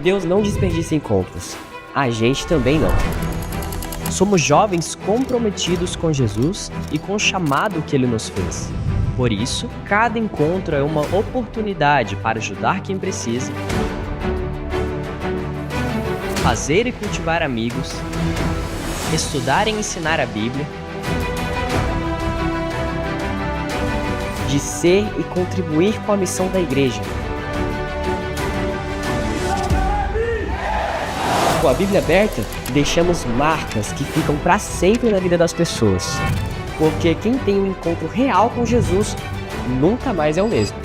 Deus não desperdiça encontros. A gente também não. Somos jovens comprometidos com Jesus e com o chamado que Ele nos fez. Por isso, cada encontro é uma oportunidade para ajudar quem precisa, fazer e cultivar amigos, estudar e ensinar a Bíblia, de ser e contribuir com a missão da igreja. Com a Bíblia aberta, deixamos marcas que ficam para sempre na vida das pessoas. Porque quem tem um encontro real com Jesus nunca mais é o mesmo.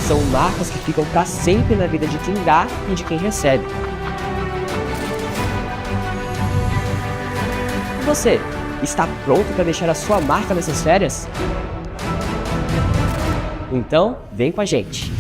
São marcas que ficam para sempre na vida de quem dá e de quem recebe. E você, está pronto para deixar a sua marca nessas férias? Então, vem com a gente!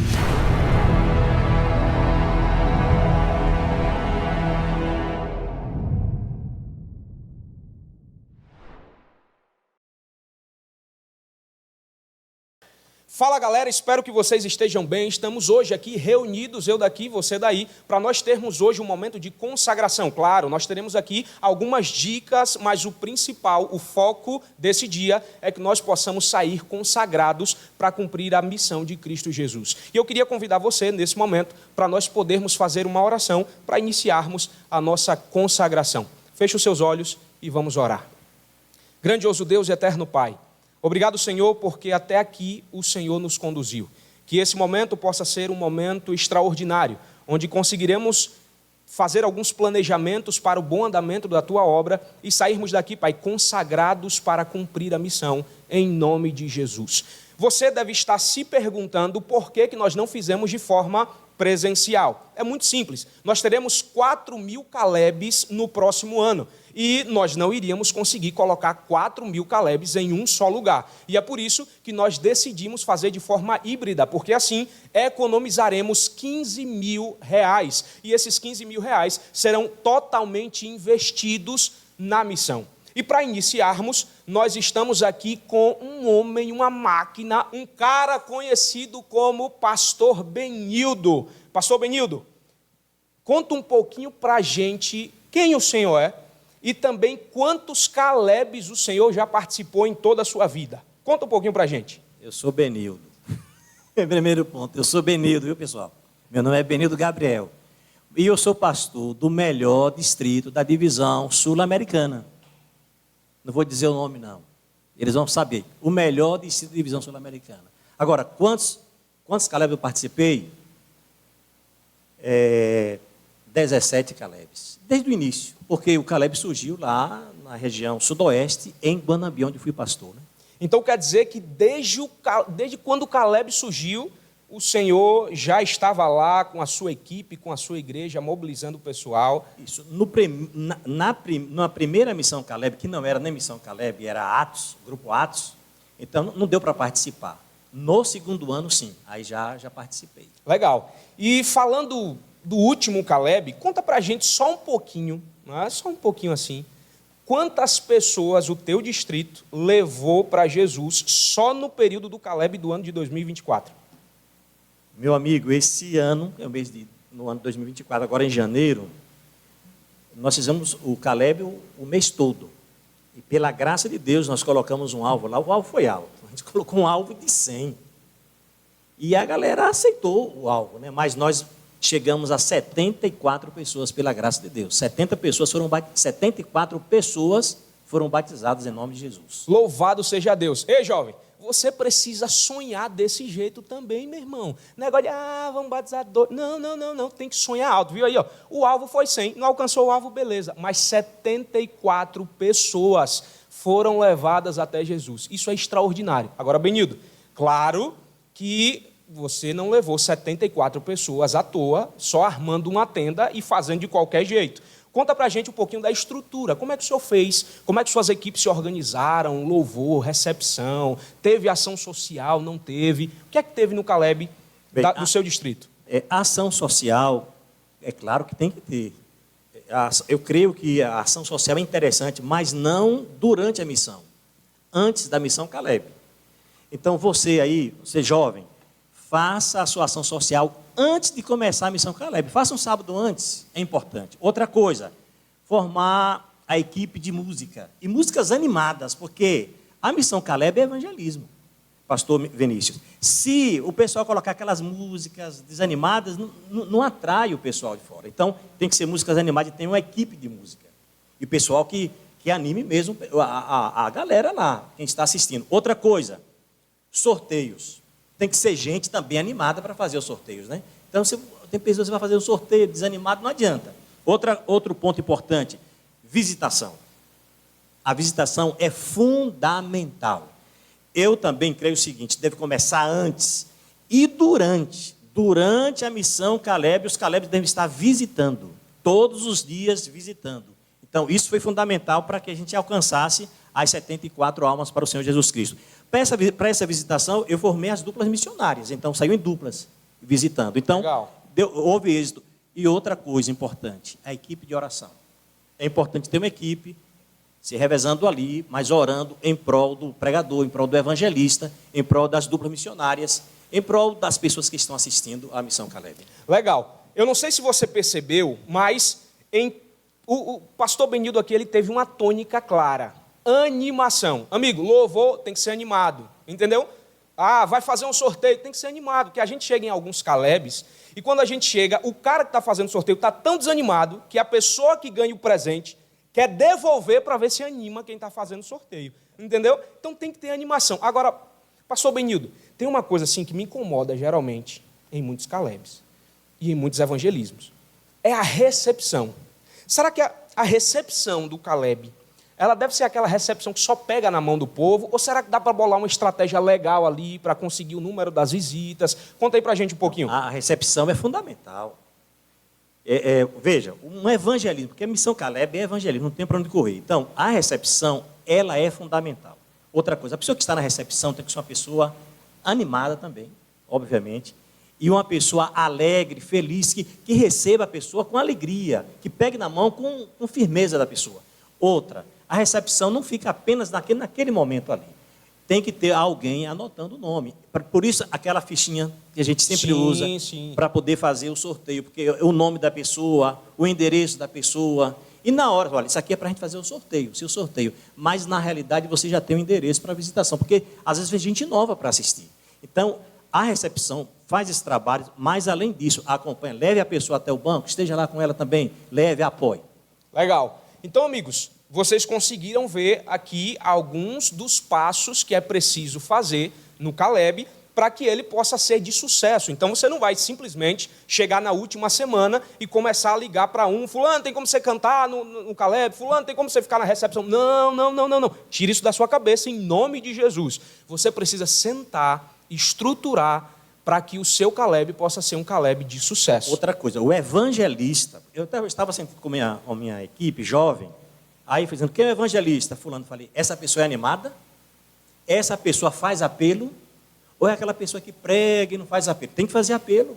Fala galera, espero que vocês estejam bem. Estamos hoje aqui reunidos, eu daqui, você daí, para nós termos hoje um momento de consagração. Claro, nós teremos aqui algumas dicas, mas o principal, o foco desse dia é que nós possamos sair consagrados para cumprir a missão de Cristo Jesus. E eu queria convidar você nesse momento para nós podermos fazer uma oração para iniciarmos a nossa consagração. Feche os seus olhos e vamos orar. Grandioso Deus e eterno Pai, obrigado, Senhor, porque até aqui o Senhor nos conduziu. Que esse momento possa ser um momento extraordinário, onde conseguiremos fazer alguns planejamentos para o bom andamento da Tua obra e sairmos daqui, Pai, consagrados para cumprir a missão, em nome de Jesus. Você deve estar se perguntando por que nós não fizemos de forma presencial. É muito simples. Nós teremos 4.000 Calebs no próximo ano. E nós não iríamos conseguir colocar 4.000 Calebs em um só lugar. E é por isso que nós decidimos fazer de forma híbrida, porque assim economizaremos R$15.000. E esses R$15.000 serão totalmente investidos na missão. E para iniciarmos, nós estamos aqui com um homem, uma máquina, um cara conhecido como Pastor Benildo. Pastor Benildo, conta um pouquinho para a gente quem o senhor é e também quantos Calebs o senhor já participou em toda a sua vida. Conta um pouquinho para a gente. Eu sou Benildo. Primeiro ponto, eu sou Benildo, viu, pessoal? Meu nome é Benildo Gabriel. E eu sou pastor do melhor distrito da divisão sul-americana. Não vou dizer o nome, não. Eles vão saber. O melhor distrito da divisão sul-americana. Agora, quantos Calebs eu participei? 17 Calebs. Desde o início. Porque o Caleb surgiu lá na região sudoeste, em Guanambi, onde fui pastor. Né? Então quer dizer que desde quando o Caleb surgiu, o Senhor já estava lá com a sua equipe, com a sua igreja, mobilizando o pessoal. Isso. Na primeira missão Caleb, que não era nem missão Caleb, era Atos, grupo Atos, então não deu para participar. No segundo ano, sim, aí já participei. Legal. E falando do último Caleb, conta para a gente só um pouquinho, só um pouquinho assim, quantas pessoas o teu distrito levou para Jesus só no período do Caleb do ano de 2024? Meu amigo, esse ano, no ano de 2024, agora em janeiro, nós fizemos o Caleb o mês todo. E pela graça de Deus, nós colocamos um alvo lá, o alvo foi alto. A gente colocou um alvo de 100. E a galera aceitou o alvo, né? Mas nós chegamos a 74 pessoas pela graça de Deus. 74 pessoas foram batizadas em nome de Jesus. Louvado seja Deus. Ei, jovem, você precisa sonhar desse jeito também, meu irmão. Negócio de, vamos batizar dois. Não. Tem que sonhar alto. Viu aí, ó? O alvo foi 100, não alcançou o alvo, beleza. Mas 74 pessoas foram levadas até Jesus. Isso é extraordinário. Agora, Benildo, claro que você não levou 74 pessoas à toa, só armando uma tenda e fazendo de qualquer jeito. Conta pra gente um pouquinho da estrutura. Como é que o senhor fez? Como é que suas equipes se organizaram? Louvor, recepção, teve ação social, não teve? O que é que teve no Caleb do seu distrito? A ação social, é claro que tem que ter. Eu creio que a ação social é interessante, mas não durante a missão. Antes da missão Caleb. Então você aí, você jovem, faça a sua ação social antes de começar a Missão Caleb. Faça um sábado antes, é importante. Outra coisa, formar a equipe de música. E músicas animadas, porque a Missão Caleb é evangelismo, pastor Vinícius. Se o pessoal colocar aquelas músicas desanimadas, não atrai o pessoal de fora. Então, tem que ser músicas animadas e tem uma equipe de música. E o pessoal que anime mesmo a galera lá, quem está assistindo. Outra coisa, sorteios. Tem que ser gente também animada para fazer os sorteios, né? Então, tem pessoas que vão fazer um sorteio desanimado, não adianta. Outro ponto importante, visitação. A visitação é fundamental. Eu também creio o seguinte, deve começar antes e durante a missão Caleb, os Calebs devem estar visitando, todos os dias visitando. Então, isso foi fundamental para que a gente alcançasse as 74 almas para o Senhor Jesus Cristo. Para essa visitação, eu formei as duplas missionárias, então saiu em duplas, visitando. Então, houve êxito. E outra coisa importante, a equipe de oração. É importante ter uma equipe, se revezando ali, mas orando em prol do pregador, em prol do evangelista, em prol das duplas missionárias, em prol das pessoas que estão assistindo à Missão Caleb. Legal. Eu não sei se você percebeu, mas o pastor Benildo aqui, ele teve uma tônica clara. Animação. Amigo, louvor tem que ser animado, entendeu? Ah, vai fazer um sorteio, tem que ser animado, porque a gente chega em alguns Calebs, e quando a gente chega, o cara que está fazendo sorteio está tão desanimado, que a pessoa que ganha o presente quer devolver para ver se anima quem está fazendo o sorteio, entendeu? Então tem que ter animação. Agora, pastor Benildo, tem uma coisa assim que me incomoda geralmente em muitos Calebs e em muitos evangelismos, é a recepção. Será que a recepção do Caleb, ela deve ser aquela recepção que só pega na mão do povo? Ou será que dá para bolar uma estratégia legal ali para conseguir o número das visitas? Conta aí para a gente um pouquinho. A recepção é fundamental. Veja, um evangelismo, porque a Missão Caleb é evangelismo, não tem para onde correr. Então, a recepção, ela é fundamental. Outra coisa, a pessoa que está na recepção tem que ser uma pessoa animada também, obviamente, e uma pessoa alegre, feliz, que receba a pessoa com alegria, que pegue na mão com firmeza da pessoa. Outra, a recepção não fica apenas naquele momento ali. Tem que ter alguém anotando o nome. Por isso, aquela fichinha que a gente sempre usa para poder fazer o sorteio, porque é o nome da pessoa, o endereço da pessoa. E na hora, olha, isso aqui é para a gente fazer o sorteio, seu sorteio. Mas, na realidade, você já tem o endereço para a visitação, porque às vezes vem gente nova para assistir. Então, a recepção faz esse trabalho, mas, além disso, acompanha, leve a pessoa até o banco, esteja lá com ela também, leve, apoie. Legal. Então, amigos, vocês conseguiram ver aqui alguns dos passos que é preciso fazer no Caleb para que ele possa ser de sucesso. Então, você não vai simplesmente chegar na última semana e começar a ligar para fulano, tem como você cantar no Caleb? Fulano, tem como você ficar na recepção? Não. Tire isso da sua cabeça, em nome de Jesus. Você precisa sentar, estruturar, para que o seu Caleb possa ser um Caleb de sucesso. Outra coisa, o evangelista, eu estava sentado com a minha equipe jovem, aí dizendo, quem é o evangelista? Fulano, falei, essa pessoa é animada? Essa pessoa faz apelo? Ou é aquela pessoa que prega e não faz apelo? Tem que fazer apelo.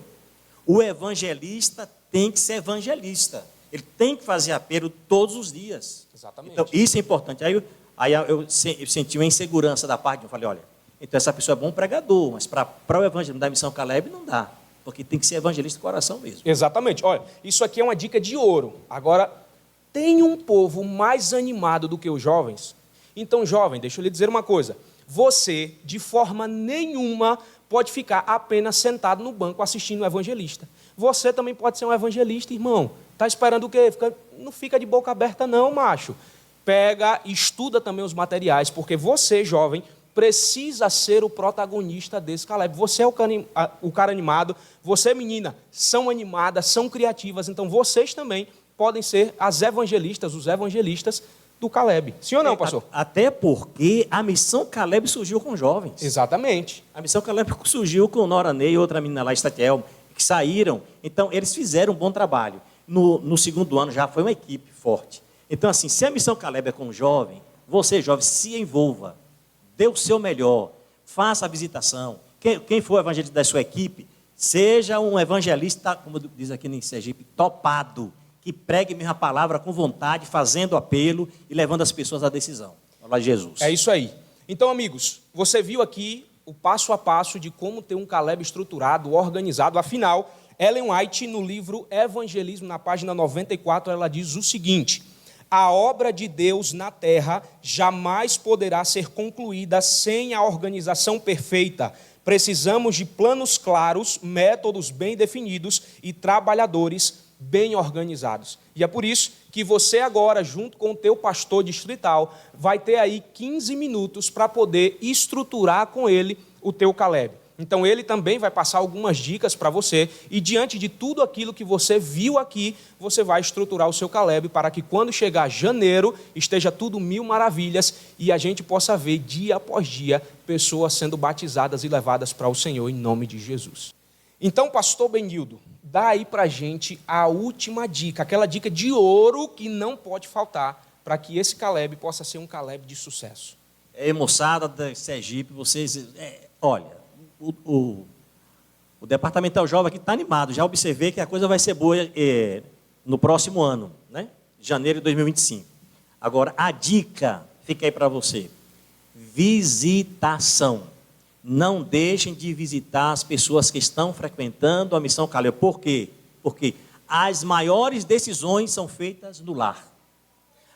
O evangelista tem que ser evangelista. Ele tem que fazer apelo todos os dias. Exatamente. Então, isso é importante. Aí eu senti uma insegurança da parte, eu falei, olha, então essa pessoa é bom pregador, mas para o evangelismo da Missão Caleb não dá, porque tem que ser evangelista de coração mesmo. Exatamente. Olha, isso aqui é uma dica de ouro. Agora, tem um povo mais animado do que os jovens? Então, jovem, deixa eu lhe dizer uma coisa. Você, de forma nenhuma, pode ficar apenas sentado no banco assistindo o evangelista. Você também pode ser um evangelista, irmão. Está esperando o quê? Não fica de boca aberta não, macho. Pega, estuda também os materiais, porque você, jovem, precisa ser o protagonista desse Caleb. Você é o cara animado, você, menina, são animadas, são criativas, então vocês também podem ser as evangelistas, os evangelistas do Caleb. Sim ou não, pastor? Até porque a Missão Caleb surgiu com jovens. Exatamente. A Missão Caleb surgiu com Nora Ney e outra menina lá, Estatiel, que saíram. Então, eles fizeram um bom trabalho. No segundo ano já foi uma equipe forte. Então, assim, se a Missão Caleb é com jovem, você, jovem, se envolva. Dê o seu melhor, faça a visitação. Quem for evangelista da sua equipe, seja um evangelista, como diz aqui em Sergipe, topado, que pregue mesmo a palavra com vontade, fazendo apelo e levando as pessoas à decisão. Fala de Jesus. É isso aí. Então, amigos, você viu aqui o passo a passo de como ter um Caleb estruturado, organizado. Afinal, Ellen White, no livro Evangelismo, na página 94, ela diz o seguinte: a obra de Deus na terra jamais poderá ser concluída sem a organização perfeita. Precisamos de planos claros, métodos bem definidos e trabalhadores bem organizados. E é por isso que você agora, junto com o teu pastor distrital, vai ter aí 15 minutos para poder estruturar com ele o teu Caleb. Então ele também vai passar algumas dicas para você e diante de tudo aquilo que você viu aqui, você vai estruturar o seu Caleb para que quando chegar janeiro esteja tudo mil maravilhas e a gente possa ver dia após dia pessoas sendo batizadas e levadas para o Senhor em nome de Jesus. Então, pastor Benildo, dá aí para a gente a última dica, aquela dica de ouro que não pode faltar para que esse Caleb possa ser um Caleb de sucesso. Moçada da Sergipe, vocês... olha, o Departamental Jovem aqui está animado. Já observei que a coisa vai ser boa no próximo ano, né? Janeiro de 2025. Agora, a dica fica aí para você. Visitação. Não deixem de visitar as pessoas que estão frequentando a Missão Caleb. Por quê? Porque as maiores decisões são feitas no lar.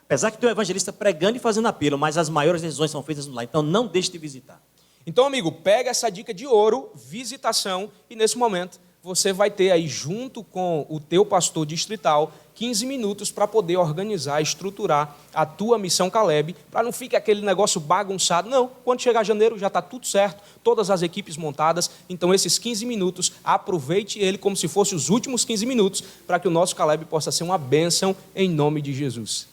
Apesar que tem um evangelista pregando e fazendo apelo, mas as maiores decisões são feitas no lar. Então, não deixe de visitar. Então, amigo, pega essa dica de ouro, visitação, e nesse momento você vai ter aí, junto com o teu pastor distrital, 15 minutos para poder organizar, estruturar a tua Missão Caleb, para não ficar aquele negócio bagunçado. Não, quando chegar janeiro já está tudo certo, todas as equipes montadas, então esses 15 minutos, aproveite ele como se fossem os últimos 15 minutos, para que o nosso Caleb possa ser uma bênção em nome de Jesus.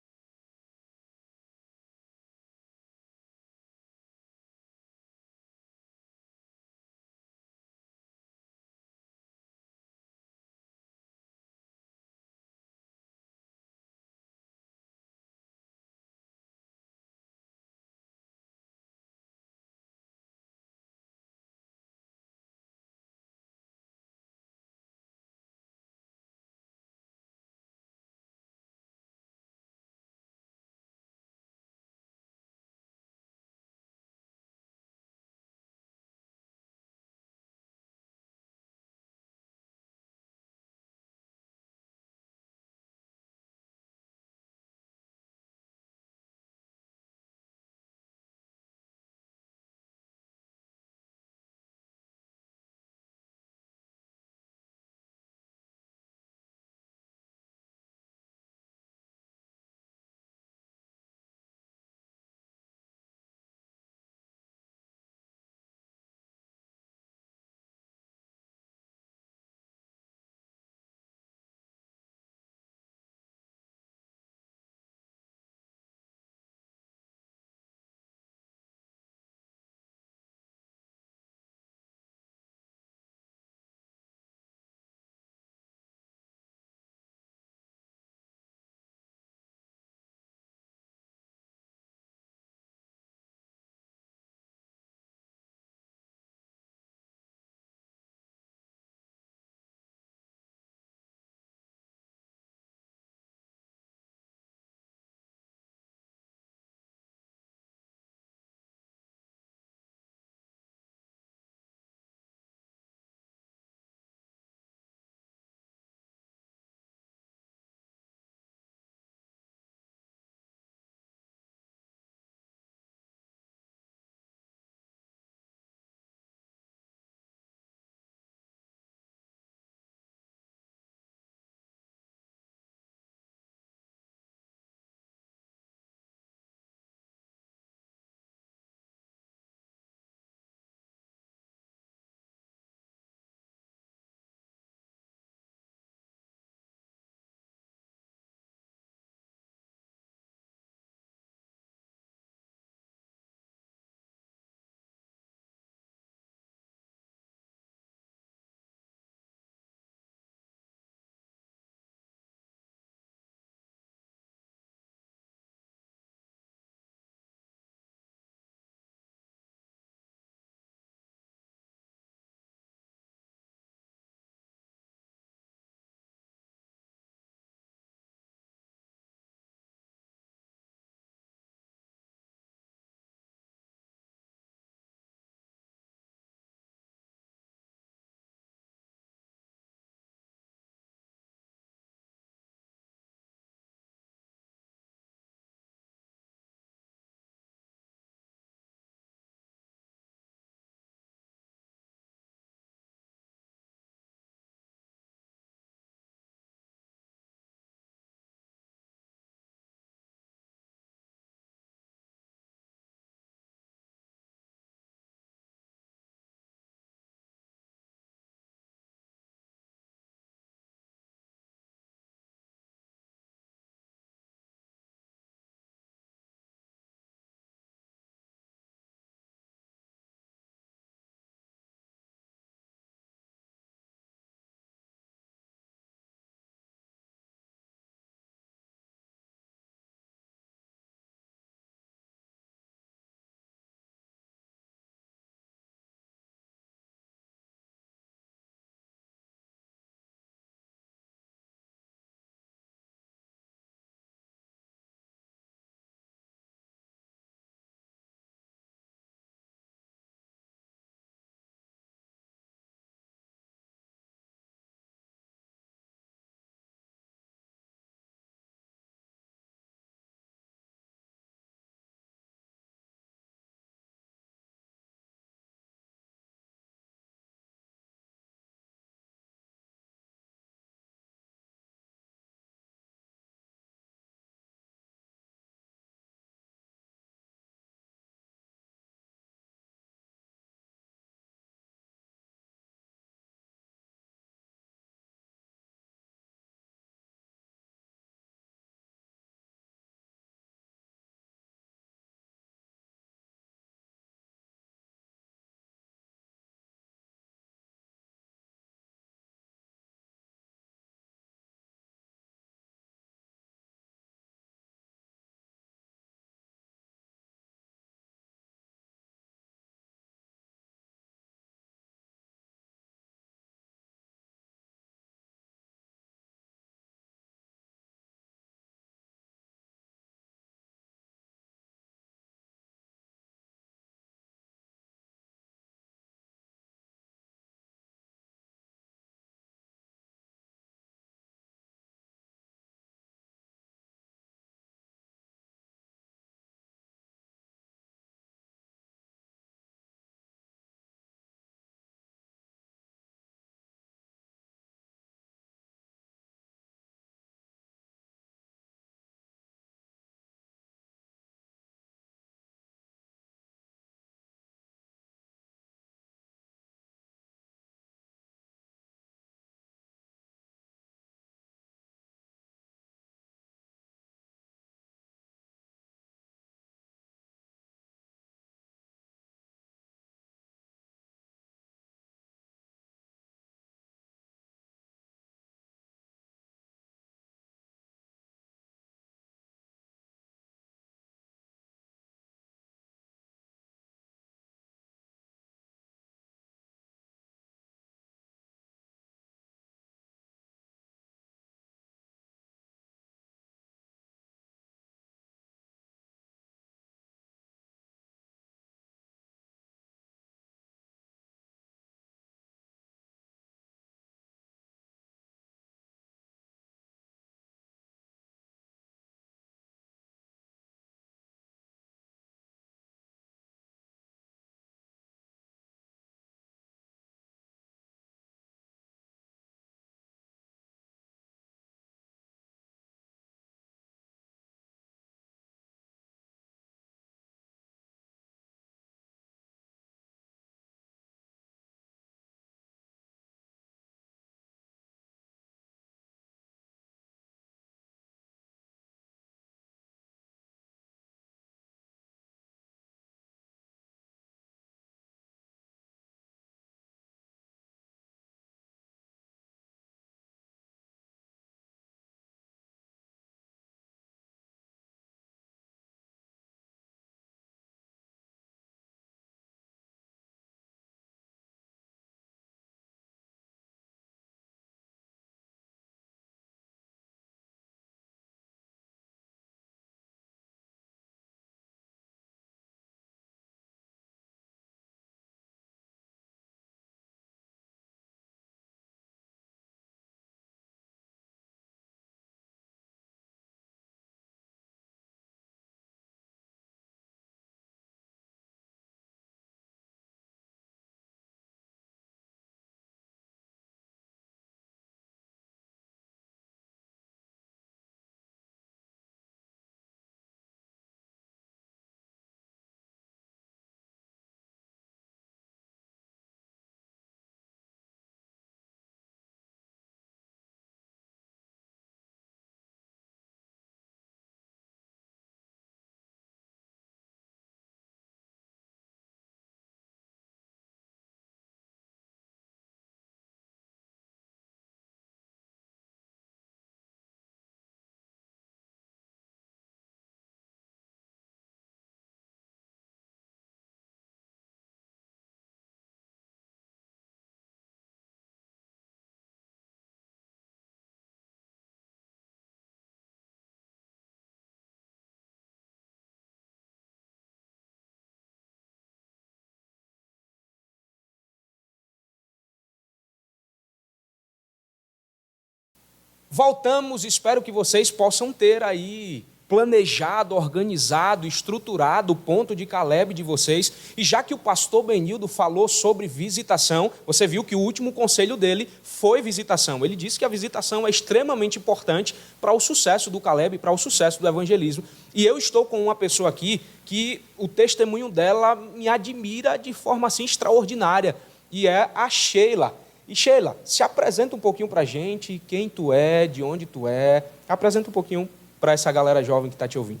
Voltamos, espero que vocês possam ter aí planejado, organizado, estruturado o ponto de Caleb de vocês. E já que o pastor Benildo falou sobre visitação, você viu que o último conselho dele foi visitação. Ele disse que a visitação é extremamente importante para o sucesso do Caleb, para o sucesso do evangelismo. E eu estou com uma pessoa aqui que o testemunho dela me admira de forma assim extraordinária, e é a Sheila. E Sheila, se apresenta um pouquinho para a gente, quem tu é, de onde tu é, apresenta um pouquinho para essa galera jovem que está te ouvindo.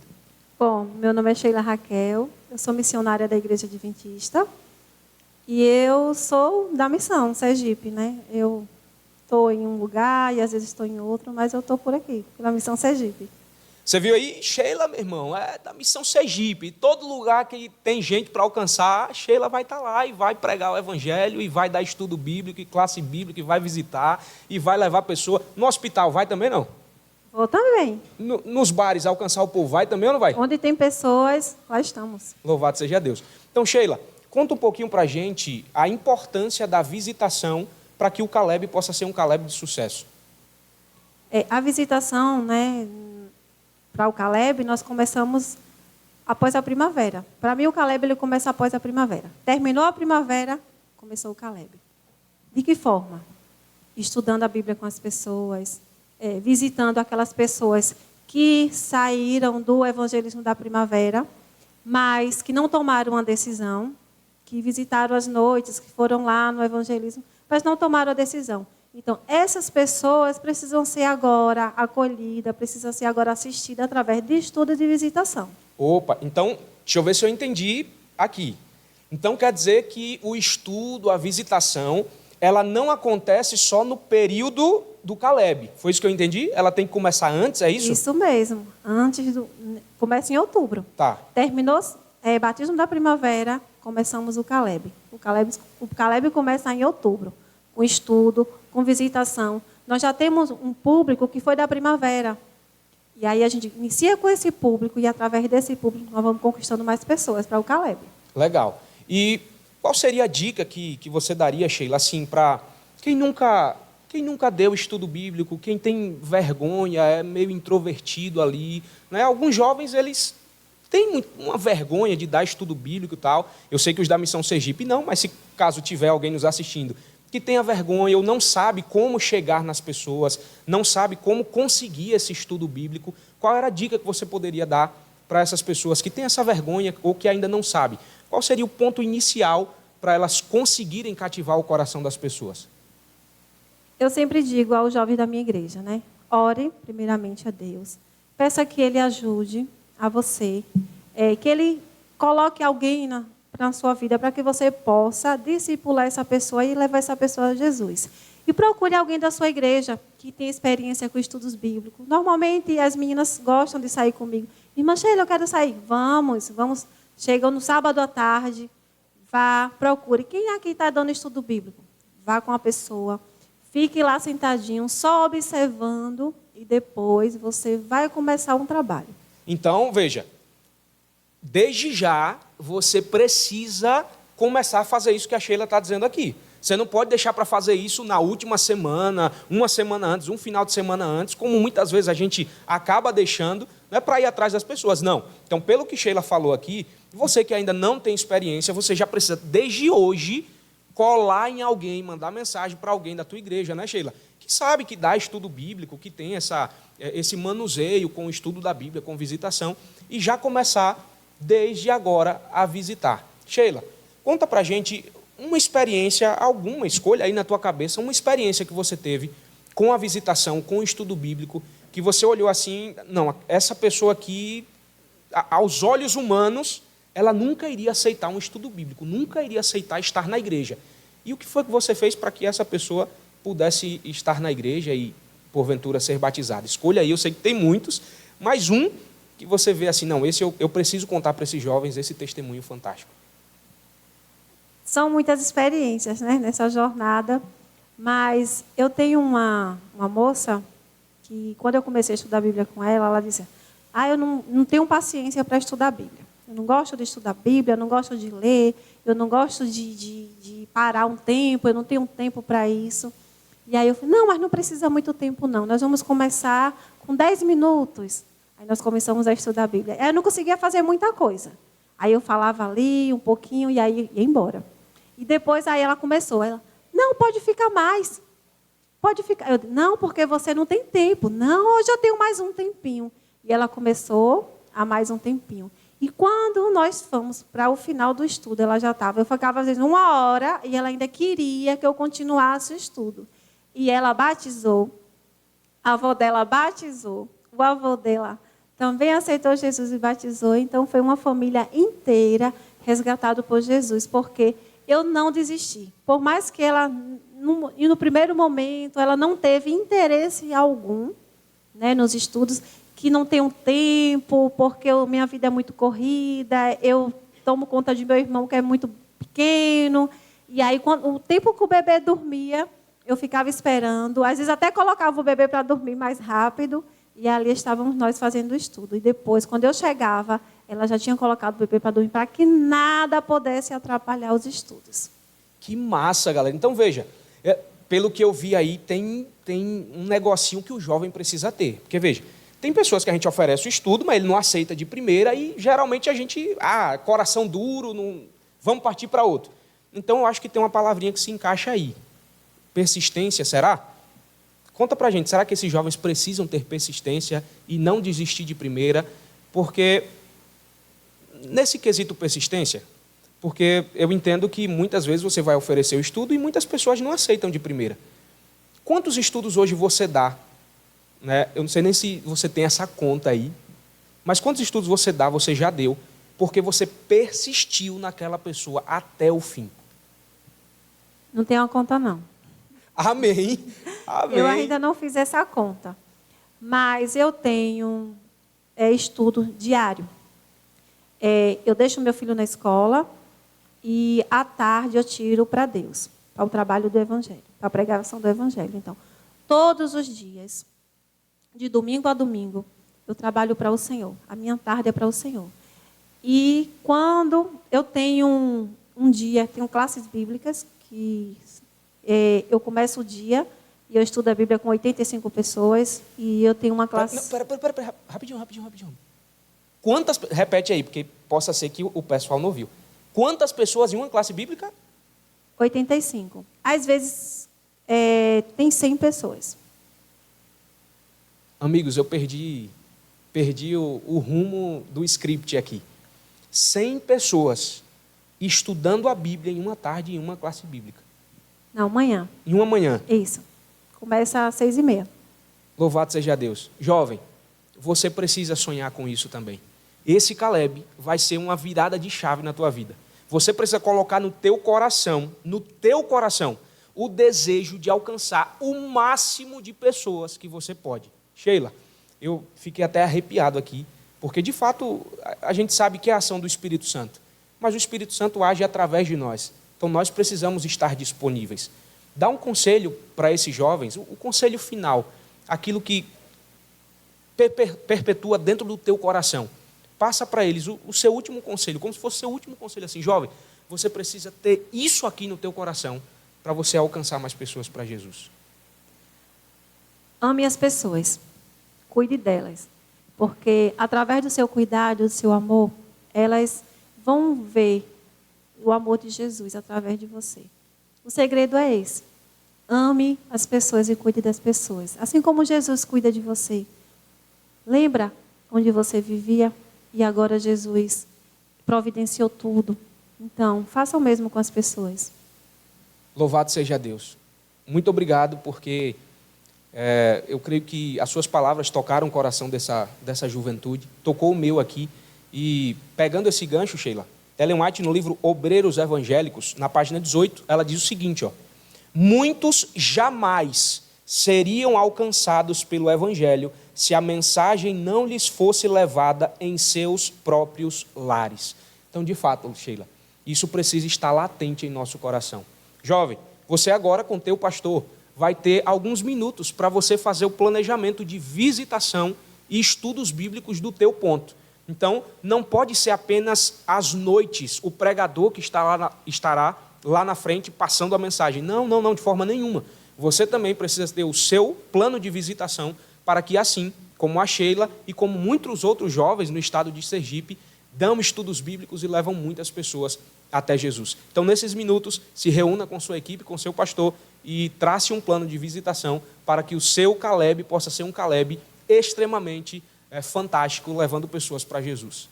Bom, meu nome é Sheila Raquel, eu sou missionária da Igreja Adventista e eu sou da missão Sergipe, né? Eu estou em um lugar e às vezes estou em outro, mas eu estou por aqui, pela missão Sergipe. Você viu aí? Sheila, meu irmão, é da missão Sergipe. Todo lugar que tem gente para alcançar, Sheila vai estar lá e vai pregar o evangelho, e vai dar estudo bíblico, e classe bíblica, e vai visitar, e vai levar a pessoa. No hospital, vai também não? Vou também. Nos bares, alcançar o povo, vai também ou não vai? Onde tem pessoas, lá estamos. Louvado seja Deus. Então, Sheila, conta um pouquinho para a gente a importância da visitação para que o Caleb possa ser um Caleb de sucesso. A visitação, né, para o Caleb, nós começamos após a primavera. Para mim, o Caleb ele começa após a primavera. Terminou a primavera, começou o Caleb. De que forma? Estudando a Bíblia com as pessoas, visitando aquelas pessoas que saíram do evangelismo da primavera, mas que não tomaram uma decisão, que visitaram as noites, que foram lá no evangelismo, mas não tomaram a decisão. Então, essas pessoas precisam ser agora acolhidas, precisam ser agora assistidas através de estudo e de visitação. Opa, então, deixa eu ver se eu entendi aqui. Então, quer dizer que o estudo, a visitação, ela não acontece só no período do Caleb. Foi isso que eu entendi? Ela tem que começar antes, é isso? Isso mesmo. Começa em outubro. Tá. Terminou batismo da primavera, começamos o Caleb. O Caleb começa em outubro, com estudo, com visitação. Nós já temos um público que foi da primavera. E aí a gente inicia com esse público e através desse público nós vamos conquistando mais pessoas para o Caleb. Legal. E qual seria a dica que você daria, Sheila, assim, para quem nunca deu estudo bíblico, quem tem vergonha, é meio introvertido ali, né? Alguns jovens, eles têm uma vergonha de dar estudo bíblico e tal. Eu sei que os da Missão Sergipe não, mas se caso tiver alguém nos assistindo que tenha vergonha ou não sabe como chegar nas pessoas, não sabe como conseguir esse estudo bíblico, qual era a dica que você poderia dar para essas pessoas que têm essa vergonha ou que ainda não sabem? Qual seria o ponto inicial para elas conseguirem cativar o coração das pessoas? Eu sempre digo aos jovens da minha igreja, né? Ore primeiramente a Deus. Peça que Ele ajude a você, que Ele coloque alguém na sua vida para que você possa discipular essa pessoa e levar essa pessoa a Jesus. E procure alguém da sua igreja que tenha experiência com estudos bíblicos. Normalmente as meninas gostam de sair comigo. Irmã Sheila, eu quero sair. Vamos. Chegam no sábado à tarde, vá, procure. Quem aqui está dando estudo bíblico? Vá com a pessoa, fique lá sentadinho, só observando e depois você vai começar um trabalho. Então, veja, desde já você precisa começar a fazer isso que a Sheila está dizendo aqui. Você não pode deixar para fazer isso na última semana, uma semana antes, um final de semana antes, como muitas vezes a gente acaba deixando, não é para ir atrás das pessoas, não. Então, pelo que Sheila falou aqui, você que ainda não tem experiência, você já precisa, desde hoje, colar em alguém, mandar mensagem para alguém da tua igreja, né, Sheila? Que sabe que dá estudo bíblico, que tem esse manuseio com o estudo da Bíblia, com visitação, e já começar desde agora a visitar. Sheila, conta para a gente uma experiência, alguma escolha aí na tua cabeça, uma experiência que você teve com a visitação, com o estudo bíblico, que você olhou assim, não, essa pessoa aqui, aos olhos humanos, ela nunca iria aceitar um estudo bíblico, nunca iria aceitar estar na igreja. E o que foi que você fez para que essa pessoa pudesse estar na igreja e, porventura, ser batizada? Escolha aí, eu sei que tem muitos, mas um que você vê assim, não, esse eu preciso contar para esses jovens esse testemunho fantástico. São muitas experiências, né, nessa jornada, mas eu tenho uma moça que, quando eu comecei a estudar a Bíblia com ela, ela disse, eu não tenho paciência para estudar a Bíblia. Eu não gosto de estudar a Bíblia, eu não gosto de ler, eu não gosto de parar um tempo, eu não tenho tempo para isso. E aí eu falei, não, mas não precisa muito tempo não, nós vamos começar com 10 minutos. Aí nós começamos a estudar a Bíblia. Aí eu não conseguia fazer muita coisa. Aí eu falava ali um pouquinho e aí ia embora. E depois aí ela começou, não, pode ficar mais. Pode ficar. Eu, não, porque você não tem tempo. Não, hoje eu tenho mais um tempinho. E ela começou a mais um tempinho. E quando nós fomos para o final do estudo, ela já estava, eu ficava às vezes 1 hora e ela ainda queria que eu continuasse o estudo. E ela batizou, a avó dela batizou, o avô dela também aceitou Jesus e batizou. Então foi uma família inteira resgatada por Jesus, porque eu não desisti. Por mais que ela, no primeiro momento, ela não teve interesse algum, né, nos estudos, que não tenho tempo, porque minha vida é muito corrida, eu tomo conta de meu irmão que é muito pequeno, e aí o tempo que o bebê dormia, eu ficava esperando, às vezes até colocava o bebê para dormir mais rápido, e ali estávamos nós fazendo o estudo. E depois, quando eu chegava, ela já tinha colocado o bebê para dormir, para que nada pudesse atrapalhar os estudos. Que massa, galera. Então, veja, pelo que eu vi aí, tem um negocinho que o jovem precisa ter. Porque, veja, tem pessoas que a gente oferece o estudo, mas ele não aceita de primeira e, geralmente, a gente, coração duro, não, vamos partir para outro. Então, eu acho que tem uma palavrinha que se encaixa aí. Persistência, será? Conta pra gente, será que esses jovens precisam ter persistência e não desistir de primeira? Porque, nesse quesito persistência, porque eu entendo que muitas vezes você vai oferecer o estudo e muitas pessoas não aceitam de primeira. Quantos estudos hoje você dá? Né? Eu não sei nem se você tem essa conta aí, mas quantos estudos você dá, você já deu, porque você persistiu naquela pessoa até o fim? Não tem uma conta, não. Amém. Amém. Eu ainda não fiz essa conta, mas eu tenho estudo diário. Eu deixo meu filho na escola e à tarde eu tiro para Deus, para o trabalho do Evangelho, para a pregação do Evangelho. Então, todos os dias, de domingo a domingo, eu trabalho para o Senhor. A minha tarde é para o Senhor. E quando eu tenho um dia, tenho classes bíblicas que eu começo o dia e eu estudo a Bíblia com 85 pessoas e eu tenho uma classe... Pera, rapidinho. Repete aí, porque possa ser que o pessoal não ouviu. Quantas pessoas em uma classe bíblica? 85. Às vezes tem 100 pessoas. Amigos, eu perdi o rumo do script aqui. 100 pessoas estudando a Bíblia em uma tarde em uma classe bíblica. Não, amanhã. Em uma manhã. Isso. Começa às 6h30. Louvado seja Deus. Jovem, você precisa sonhar com isso também. Esse Caleb vai ser uma virada de chave na tua vida. Você precisa colocar no teu coração, o desejo de alcançar o máximo de pessoas que você pode. Sheila, eu fiquei até arrepiado aqui, porque de fato a gente sabe que é a ação do Espírito Santo, mas o Espírito Santo age através de nós. Então nós precisamos estar disponíveis. Dá um conselho para esses jovens, o conselho final, aquilo que perpetua dentro do teu coração. Passa para eles o seu último conselho, como se fosse o seu último conselho assim, jovem, você precisa ter isso aqui no teu coração para você alcançar mais pessoas para Jesus. Ame as pessoas, cuide delas, porque através do seu cuidado, do seu amor, elas vão ver o amor de Jesus através de você. O segredo é esse. Ame as pessoas e cuide das pessoas. Assim como Jesus cuida de você. Lembra onde você vivia e agora Jesus providenciou tudo. Então, faça o mesmo com as pessoas. Louvado seja Deus. Muito obrigado, porque eu creio que as suas palavras tocaram o coração dessa juventude. Tocou o meu aqui. E pegando esse gancho, Sheila, Ellen White, no livro Obreiros Evangélicos, na página 18, ela diz o seguinte, muitos jamais seriam alcançados pelo Evangelho se a mensagem não lhes fosse levada em seus próprios lares. Então, de fato, Sheila, isso precisa estar latente em nosso coração. Jovem, você agora, com teu pastor, vai ter alguns minutos para você fazer o planejamento de visitação e estudos bíblicos do teu ponto. Então, não pode ser apenas às noites o pregador que estará lá na frente passando a mensagem. Não, de forma nenhuma. você também precisa ter o seu plano de visitação para que assim, como a Sheila e como muitos outros jovens no estado de Sergipe, dão estudos bíblicos e levam muitas pessoas até Jesus. Então, nesses minutos, se reúna com sua equipe, com seu pastor e trace um plano de visitação para que o seu Caleb possa ser um Caleb extremamente fantástico, levando pessoas para Jesus.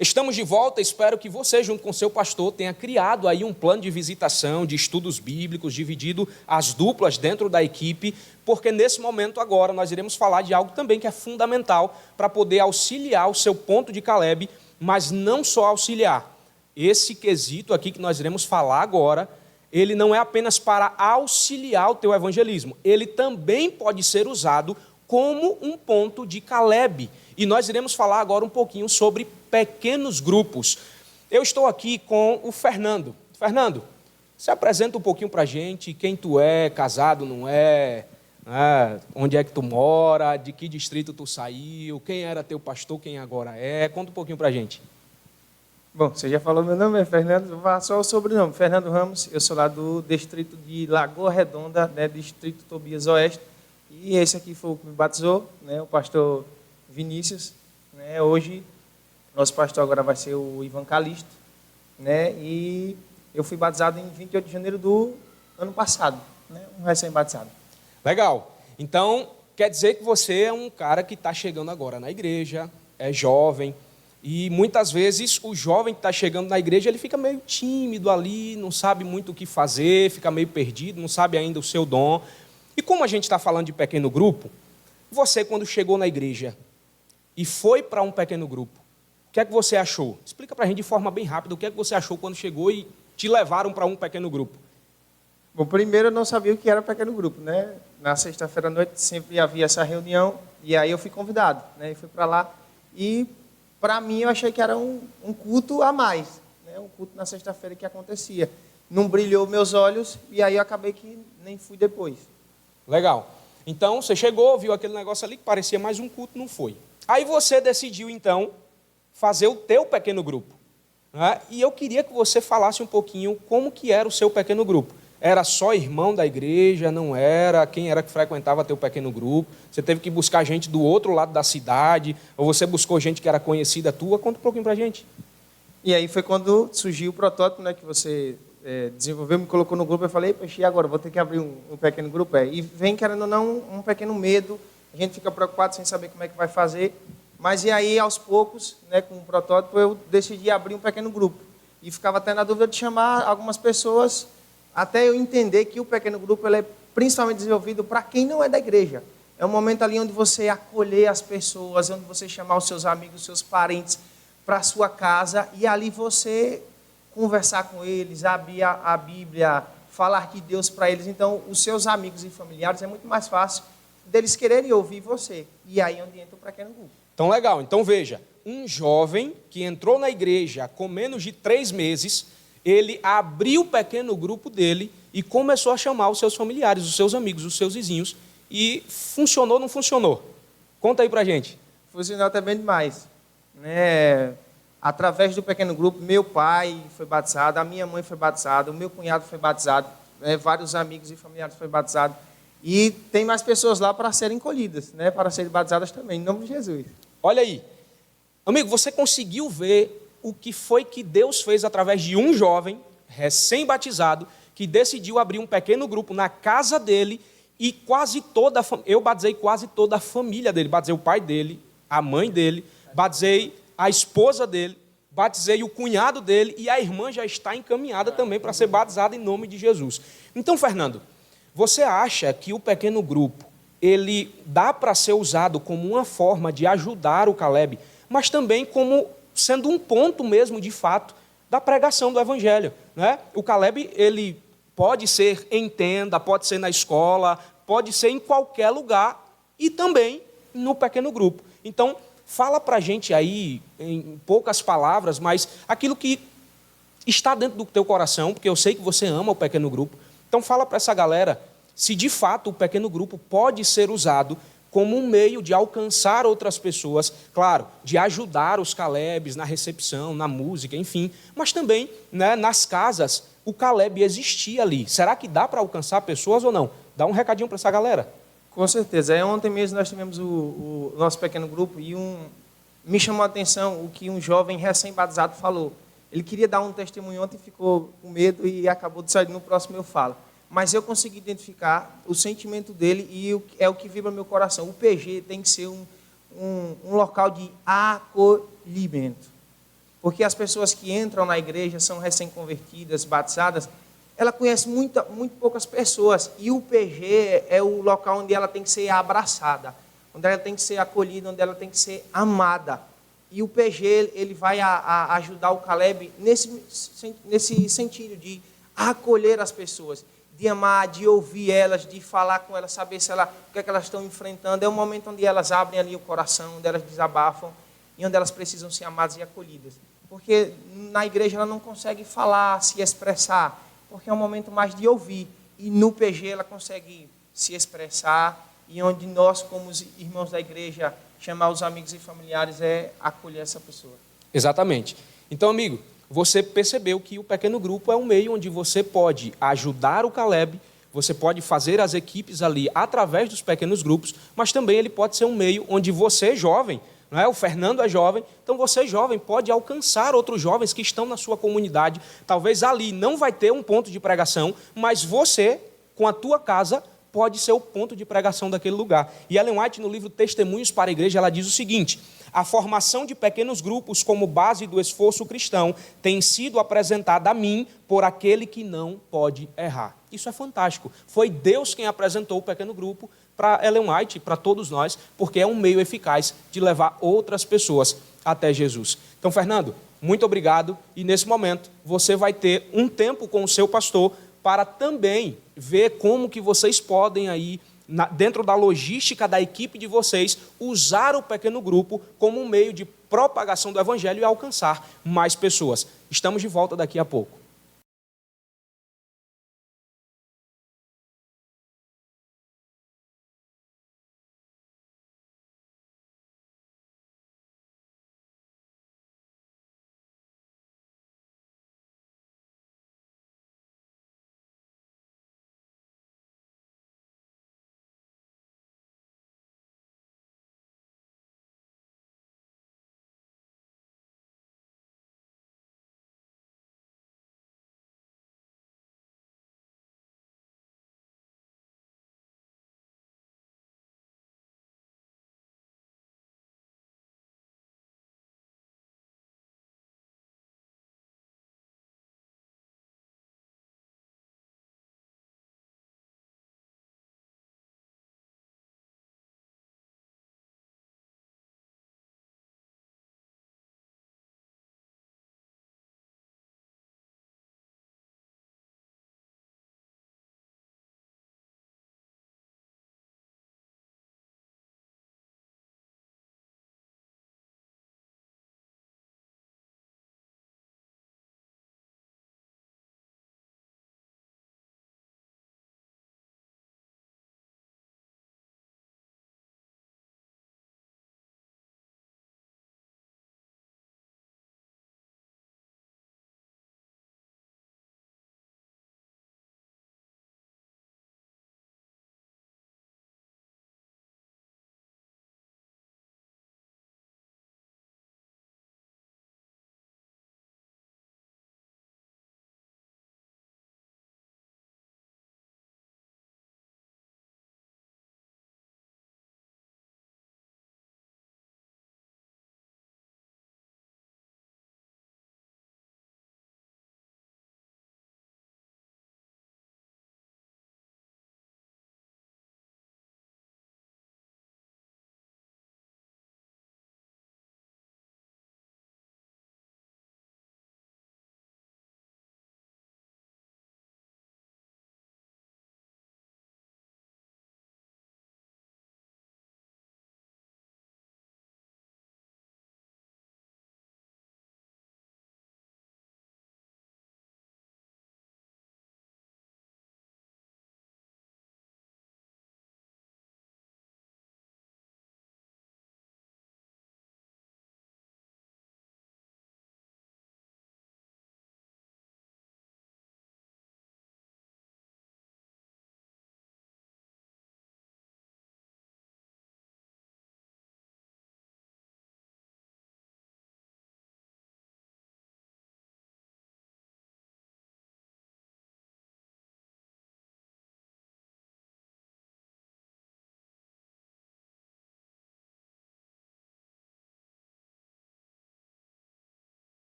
Estamos de volta, espero que você, junto com seu pastor, tenha criado aí um plano de visitação, de estudos bíblicos, dividido as duplas dentro da equipe, porque nesse momento agora nós iremos falar de algo também que é fundamental para poder auxiliar o seu ponto de Caleb, mas não só auxiliar. Esse quesito aqui que nós iremos falar agora, ele não é apenas para auxiliar o teu evangelismo, ele também pode ser usado como um ponto de Caleb. E nós iremos falar agora um pouquinho sobre pequenos grupos. Eu estou aqui com o Fernando. Fernando, se apresenta um pouquinho para a gente, quem tu é, casado, não é, onde é que tu mora, de que distrito tu saiu, quem era teu pastor, quem agora é, conta um pouquinho para a gente. Bom, você já falou meu nome, é Fernando, vou falar só o sobrenome, Fernando Ramos, eu sou lá do distrito de Lagoa Redonda, né, distrito Tobias Oeste, e esse aqui foi o que me batizou, né, o pastor Vinícius, né, hoje nosso pastor agora vai ser o Ivan Calixto, né, e eu fui batizado em 28 de janeiro do ano passado, né, um recém-batizado. Legal, então quer dizer que você é um cara que está chegando agora na igreja, é jovem, e muitas vezes o jovem que está chegando na igreja, ele fica meio tímido ali, não sabe muito o que fazer, fica meio perdido, não sabe ainda o seu dom. E como a gente está falando de pequeno grupo, você quando chegou na igreja e foi para um pequeno grupo, o que é que você achou? Explica para a gente de forma bem rápida o que é que você achou quando chegou e te levaram para um pequeno grupo. Bom, primeiro eu não sabia o que era pequeno grupo, né? Na sexta-feira à noite sempre havia essa reunião, e aí eu fui convidado, né? E fui para lá, e para mim, eu achei que era um culto a mais, né? Um culto na sexta-feira que acontecia. Não brilhou meus olhos e aí eu acabei que nem fui depois. Legal. Então, você chegou, viu aquele negócio ali que parecia mais um culto, não foi. Aí você decidiu, então, fazer o teu pequeno grupo, né? E eu queria que você falasse um pouquinho como que era o seu pequeno grupo. Era só irmão da igreja, não era? Quem era que frequentava teu pequeno grupo? Você teve que buscar gente do outro lado da cidade? Ou você buscou gente que era conhecida tua? Conta um pouquinho pra gente. E aí foi quando surgiu o protótipo, né, que você desenvolveu, me colocou no grupo. Eu falei, poxa, e agora? Vou ter que abrir um pequeno grupo? E vem, querendo ou não, um pequeno medo. A gente fica preocupado sem saber como é que vai fazer. Mas e aí, aos poucos, né, com o protótipo, eu decidi abrir um pequeno grupo. E ficava até na dúvida de chamar algumas pessoas, até eu entender que o pequeno grupo ele é principalmente desenvolvido para quem não é da igreja. É um momento ali onde você acolher as pessoas, onde você chamar os seus amigos, os seus parentes para a sua casa e ali você conversar com eles, abrir a Bíblia, falar de Deus para eles. Então, os seus amigos e familiares é muito mais fácil deles quererem ouvir você. E aí é onde entra o pequeno grupo. Então, legal. Então, veja, um jovem que entrou na igreja com menos de 3 meses, ele abriu o pequeno grupo dele e começou a chamar os seus familiares, os seus amigos, os seus vizinhos. E funcionou ou não funcionou? Conta aí pra gente. Funcionou até bem demais, né? Através do pequeno grupo, meu pai foi batizado, a minha mãe foi batizada, o meu cunhado foi batizado, né? Vários amigos e familiares foram batizados. E tem mais pessoas lá para serem colhidas, né? Para serem batizadas também, em nome de Jesus. Olha aí. Amigo, você conseguiu ver o que foi que Deus fez através de um jovem recém-batizado que decidiu abrir um pequeno grupo na casa dele e quase toda eu batizei quase toda a família dele, batizei o pai dele, a mãe dele, batizei a esposa dele, batizei o cunhado dele e a irmã já está encaminhada também para ser batizada em nome de Jesus. Então, Fernando, você acha que o pequeno grupo ele dá para ser usado como uma forma de ajudar o Caleb, mas também como sendo um ponto mesmo, de fato, da pregação do Evangelho, né? O Caleb, ele pode ser em tenda, pode ser na escola, pode ser em qualquer lugar e também no pequeno grupo. Então, fala para a gente aí, em poucas palavras, mas aquilo que está dentro do teu coração, porque eu sei que você ama o pequeno grupo. Então, fala para essa galera se, de fato, o pequeno grupo pode ser usado como um meio de alcançar outras pessoas, claro, de ajudar os Calebs na recepção, na música, enfim, mas também, né, nas casas, o Caleb existia ali. Será que dá para alcançar pessoas ou não? Dá um recadinho para essa galera. Com certeza. Ontem mesmo nós tivemos o nosso pequeno grupo e me chamou a atenção o que um jovem recém-batizado falou. Ele queria dar um testemunho ontem, ficou com medo e acabou de sair. No próximo eu falo. Mas eu consegui identificar o sentimento dele e é o que vibra no meu coração. O PG tem que ser um local de acolhimento. Porque as pessoas que entram na igreja, são recém-convertidas, batizadas, ela conhece muito poucas pessoas. E o PG é o local onde ela tem que ser abraçada, onde ela tem que ser acolhida, onde ela tem que ser amada. E o PG, ele vai ajudar o Caleb nesse sentido de acolher as pessoas, de amar, de ouvir elas, de falar com elas, saber o que é que elas estão enfrentando. É um momento onde elas abrem ali o coração, onde elas desabafam e onde elas precisam ser amadas e acolhidas. Porque na igreja ela não consegue falar, se expressar, porque é um momento mais de ouvir. E no PG ela consegue se expressar, e onde nós, como os irmãos da igreja, chamar os amigos e familiares é acolher essa pessoa. Exatamente. Então, amigo, você percebeu que o pequeno grupo é um meio onde você pode ajudar o Caleb, você pode fazer as equipes ali através dos pequenos grupos, mas também ele pode ser um meio onde você, jovem, não é? O Fernando é jovem, então você, jovem, pode alcançar outros jovens que estão na sua comunidade. Talvez ali não vai ter um ponto de pregação, mas você, com a tua casa, pode ser o ponto de pregação daquele lugar. E Ellen White, no livro Testemunhos para a Igreja, ela diz o seguinte: a formação de pequenos grupos como base do esforço cristão tem sido apresentada a mim por aquele que não pode errar. Isso é fantástico. Foi Deus quem apresentou o pequeno grupo para Ellen White e para todos nós, porque é um meio eficaz de levar outras pessoas até Jesus. Então, Fernando, muito obrigado. E nesse momento, você vai ter um tempo com o seu pastor para também ver como que vocês podem aí, dentro da logística da equipe de vocês, usar o pequeno grupo como um meio de propagação do evangelho e alcançar mais pessoas. Estamos de volta daqui a pouco.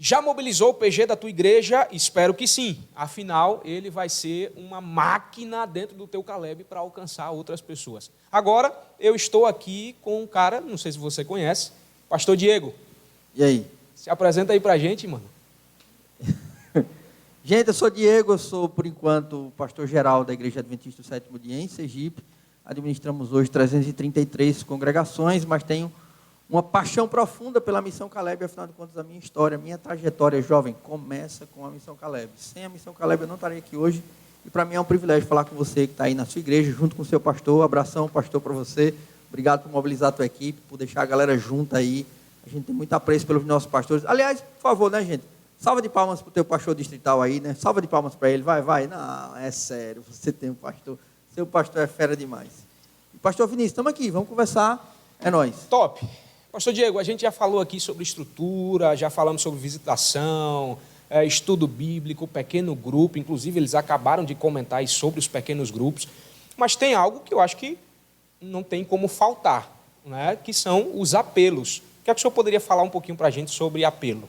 Já mobilizou o PG da tua igreja? Espero que sim. Afinal, ele vai ser uma máquina dentro do teu Caleb para alcançar outras pessoas. Agora, eu estou aqui com um cara, não sei se você conhece, Pastor Diego. E aí? Se apresenta aí para a gente, mano. Gente, eu sou Diego, eu sou, por enquanto, o pastor-geral da Igreja Adventista do Sétimo Dia em Sergipe. Administramos hoje 333 congregações, mas tenho uma paixão profunda pela Missão Caleb. Afinal de contas, a minha história, a minha trajetória jovem começa com a Missão Caleb. Sem a Missão Caleb eu não estaria aqui hoje. E para mim é um privilégio falar com você que está aí na sua igreja, junto com o seu pastor. Abração, pastor, para você. Obrigado por mobilizar a tua equipe, por deixar a galera junta aí. A gente tem muito apreço pelos nossos pastores. Aliás, por favor, né, gente? Salva de palmas para o teu pastor distrital aí, né? Salva de palmas para ele. Vai. Não, é sério, você tem um pastor. Seu pastor é fera demais. E pastor Vinícius, estamos aqui, vamos conversar. É nóis. Top. Pastor Diego, a gente já falou aqui sobre estrutura, já falamos sobre visitação, estudo bíblico, pequeno grupo. Inclusive, eles acabaram de comentar aí sobre os pequenos grupos. Mas tem algo que eu acho que não tem como faltar, né? Que são os apelos. O que é que o senhor poderia falar um pouquinho para a gente sobre apelo?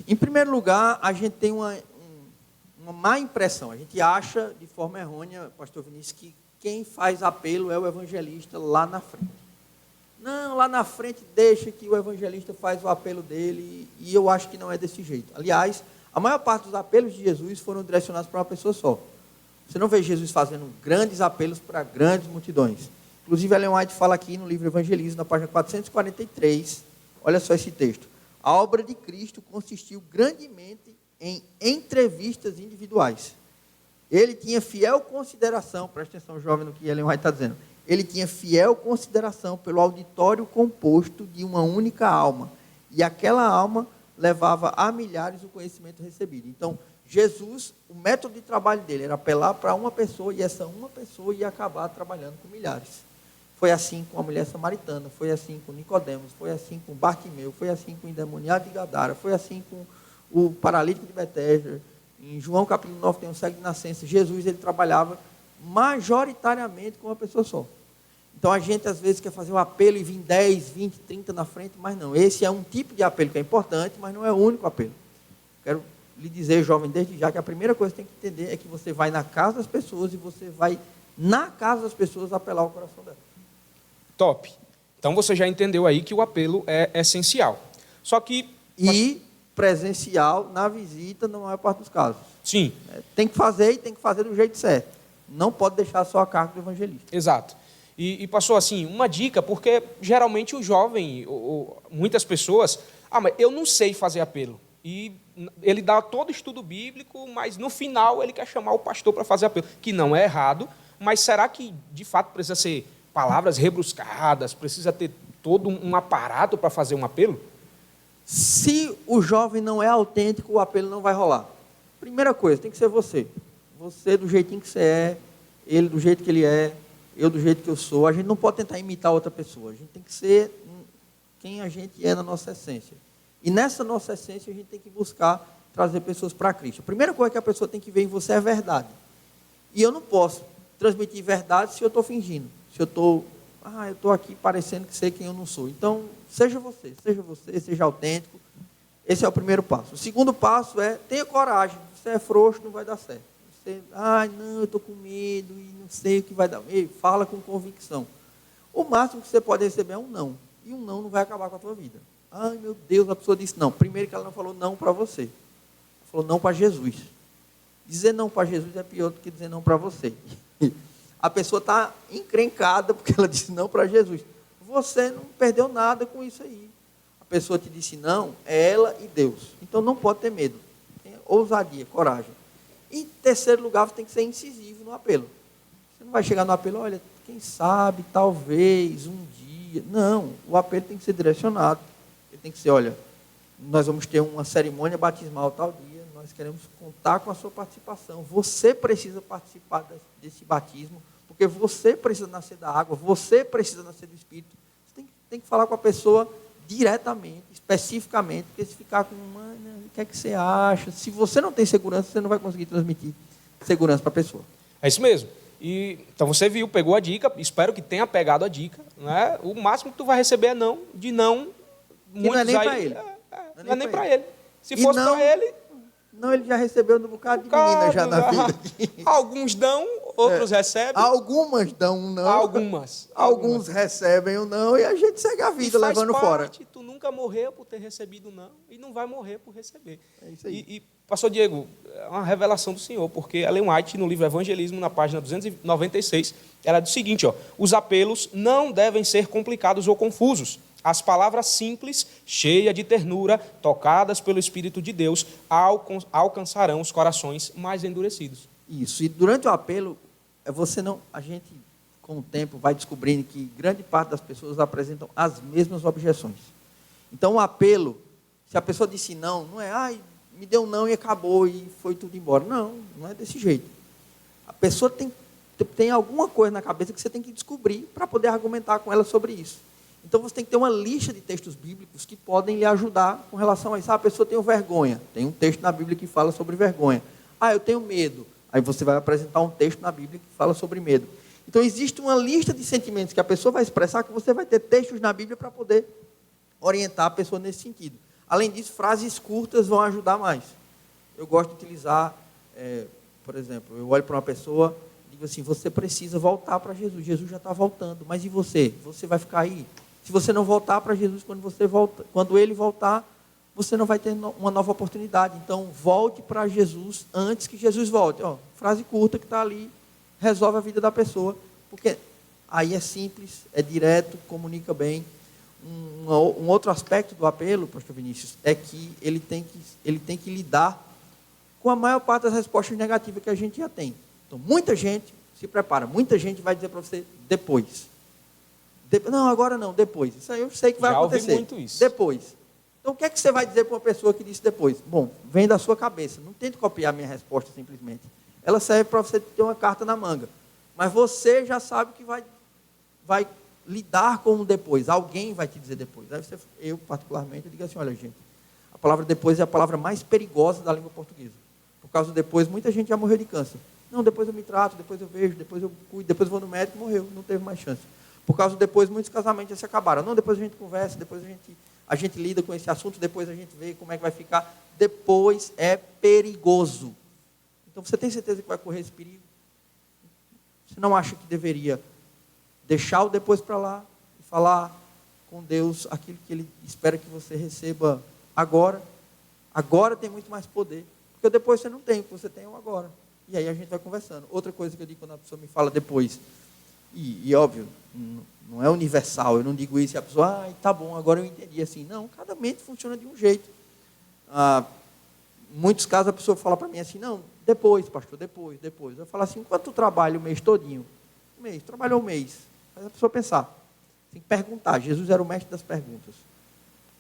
Em primeiro lugar, a gente tem uma má impressão. A gente acha, de forma errônea, pastor Vinícius, que quem faz apelo é o evangelista lá na frente. Não, lá na frente deixa que o evangelista faz o apelo dele, e eu acho que não é desse jeito. Aliás, a maior parte dos apelos de Jesus foram direcionados para uma pessoa só. Você não vê Jesus fazendo grandes apelos para grandes multidões. Inclusive, Ellen White fala aqui no livro Evangelismo, na página 443, olha só esse texto. A obra de Cristo consistiu grandemente em entrevistas individuais. Ele tinha fiel consideração, presta atenção, jovem, no que Ellen White está dizendo. Ele tinha fiel consideração pelo auditório composto de uma única alma. E aquela alma levava a milhares o conhecimento recebido. Então, Jesus, o método de trabalho dele era apelar para uma pessoa, e essa uma pessoa ia acabar trabalhando com milhares. Foi assim com a mulher samaritana, foi assim com Nicodemos, foi assim com Bartimeu, foi assim com o endemoniado de Gadara, foi assim com o paralítico de Betesda. Em João capítulo 9 tem um cego de nascença. Jesus, ele trabalhava majoritariamente com uma pessoa só. Então a gente às vezes quer fazer um apelo e vir 10, 20, 30 na frente, mas não. Esse é um tipo de apelo que é importante, mas não é o único apelo. Quero lhe dizer, jovem, desde já, que a primeira coisa que tem que entender é que você vai na casa das pessoas e você vai na casa das pessoas apelar o coração delas. Top. Então você já entendeu aí que o apelo é essencial. Só que... E presencial na visita, na maior parte dos casos. Sim. Tem que fazer e tem que fazer do jeito certo. Não pode deixar só a cargo do evangelista. Exato. E passou assim, uma dica, porque geralmente o jovem, ou muitas pessoas, mas eu não sei fazer apelo. E ele dá todo o estudo bíblico, mas no final ele quer chamar o pastor para fazer apelo, que não é errado, mas será que de fato precisa ser palavras rebuscadas, precisa ter todo um aparato para fazer um apelo? Se o jovem não é autêntico, o apelo não vai rolar. Primeira coisa, tem que ser você. Você do jeitinho que você é, ele do jeito que ele é, eu do jeito que eu sou. A gente não pode tentar imitar outra pessoa. A gente tem que ser quem a gente é na nossa essência. E nessa nossa essência, a gente tem que buscar trazer pessoas para Cristo. A primeira coisa que a pessoa tem que ver em você é a verdade. E eu não posso transmitir verdade se eu estou fingindo. Se eu estou aqui parecendo que sei quem eu não sou. Então, seja você, seja autêntico. Esse é o primeiro passo. O segundo passo é, tenha coragem. Se você é frouxo, não vai dar certo. Você, não, eu estou com medo e não sei o que vai dar. Ei, fala com convicção. O máximo que você pode receber é um não. E um não vai acabar com a tua vida. Ai, meu Deus, a pessoa disse não. Primeiro que ela não falou não para você. Ela falou não para Jesus. Dizer não para Jesus é pior do que dizer não para você. A pessoa está encrencada porque ela disse não para Jesus. Você não perdeu nada com isso aí. A pessoa te disse não, é ela e Deus. Então não pode ter medo. Tenha ousadia, coragem. E em terceiro lugar, você tem que ser incisivo no apelo. Você não vai chegar no apelo, olha, quem sabe, talvez, um dia. Não, o apelo tem que ser direcionado. Ele tem que ser, olha, nós vamos ter uma cerimônia batismal tal dia, nós queremos contar com a sua participação. Você precisa participar desse batismo, porque você precisa nascer da água, você precisa nascer do Espírito. Você tem que falar com a pessoa diretamente, especificamente, porque se ficar com o que é que você acha? Se você não tem segurança, você não vai conseguir transmitir segurança para a pessoa. É isso mesmo. E, então você viu, pegou a dica, espero que tenha pegado a dica. Né? O máximo que tu vai receber é não, de não. Que não é nem para ele. Não é nem para ele. Se E fosse não- para ele, Não, ele já recebeu um bocado de menina já na vida aqui. alguns dão, outros recebem. Algumas dão um não. Algumas. Alguns recebem o não e a gente segue a E vida faz levando fora. parte, tu nunca morreu por ter recebido não e não vai morrer por receber. É isso aí. E pastor Diego, é uma revelação do Senhor, porque Ellen White, no livro Evangelismo, na página 296, ela diz o seguinte, ó, os apelos não devem ser complicados ou confusos. As palavras simples, cheias de ternura, tocadas pelo Espírito de Deus, alcançarão os corações mais endurecidos. Isso. E durante o apelo, a gente, com o tempo, vai descobrindo que grande parte das pessoas apresentam as mesmas objeções. Então, o apelo, se a pessoa disse não, não é, ai, me deu um não e acabou e foi tudo embora. Não, não é desse jeito. A pessoa tem alguma coisa na cabeça que você tem que descobrir para poder argumentar com ela sobre isso. Então, você tem que ter uma lista de textos bíblicos que podem lhe ajudar com relação a isso. A pessoa tem vergonha. Tem um texto na Bíblia que fala sobre vergonha. Eu tenho medo. Aí você vai apresentar um texto na Bíblia que fala sobre medo. Então, existe uma lista de sentimentos que a pessoa vai expressar, que você vai ter textos na Bíblia para poder orientar a pessoa nesse sentido. Além disso, frases curtas vão ajudar mais. Eu gosto de utilizar, por exemplo, eu olho para uma pessoa e digo assim, você precisa voltar para Jesus. Jesus já está voltando. Mas e você? Você vai ficar aí? Se você não voltar para Jesus quando ele voltar, você não vai ter uma nova oportunidade. Então, volte para Jesus antes que Jesus volte. Frase curta que está ali, resolve a vida da pessoa, porque aí é simples, é direto, comunica bem. Um outro aspecto do apelo, pastor Vinícius, é que ele tem que lidar com a maior parte das respostas negativas que a gente já tem. Então, muita gente, se prepara, muita gente vai dizer para você, depois. Não, agora não, depois. Isso aí eu sei que vai acontecer. Já ouvi muito isso. Depois. Então, o que é que você vai dizer para uma pessoa que disse depois? Bom, vem da sua cabeça. Não tente copiar a minha resposta simplesmente. Ela serve para você ter uma carta na manga. Mas você já sabe que vai lidar com o depois. Alguém vai te dizer depois. Aí eu, particularmente, digo assim, olha, gente, a palavra depois é a palavra mais perigosa da língua portuguesa. Por causa do depois, muita gente já morreu de câncer. Não, depois eu me trato, depois eu vejo, depois eu cuido, depois eu vou no médico, morreu, não teve mais chance. Por causa do depois, muitos casamentos já se acabaram. Não, depois a gente conversa, depois a gente lida com esse assunto, depois a gente vê como é que vai ficar. Depois é perigoso. Então, você tem certeza que vai correr esse perigo? Você não acha que deveria deixar o depois para lá e falar com Deus aquilo que Ele espera que você receba agora? Agora tem muito mais poder. Porque depois você não tem, o que você tem é o agora. E aí a gente vai conversando. Outra coisa que eu digo quando a pessoa me fala depois, e óbvio, não é universal, eu não digo isso e a pessoa, tá bom, agora eu entendi assim. Não, cada mente funciona de um jeito. Em muitos casos a pessoa fala para mim assim, não, depois, pastor, depois. Eu falo assim, enquanto tu trabalha o mês todinho, trabalhou um mês, faz a pessoa pensar, tem que perguntar, Jesus era o mestre das perguntas.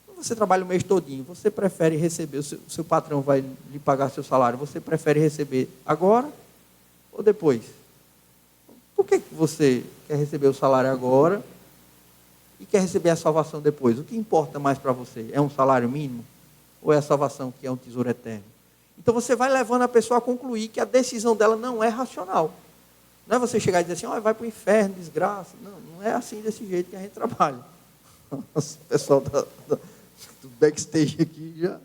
Quando você trabalha o mês todinho, você prefere receber, o seu patrão vai lhe pagar seu salário, você prefere receber agora ou depois? Por que você quer receber o salário agora e quer receber a salvação depois? O que importa mais para você? É um salário mínimo? Ou é a salvação que é um tesouro eterno? Então você vai levando a pessoa a concluir que a decisão dela não é racional. Não é você chegar e dizer assim, vai para o inferno, desgraça. Não é assim desse jeito que a gente trabalha. O pessoal do backstage aqui já...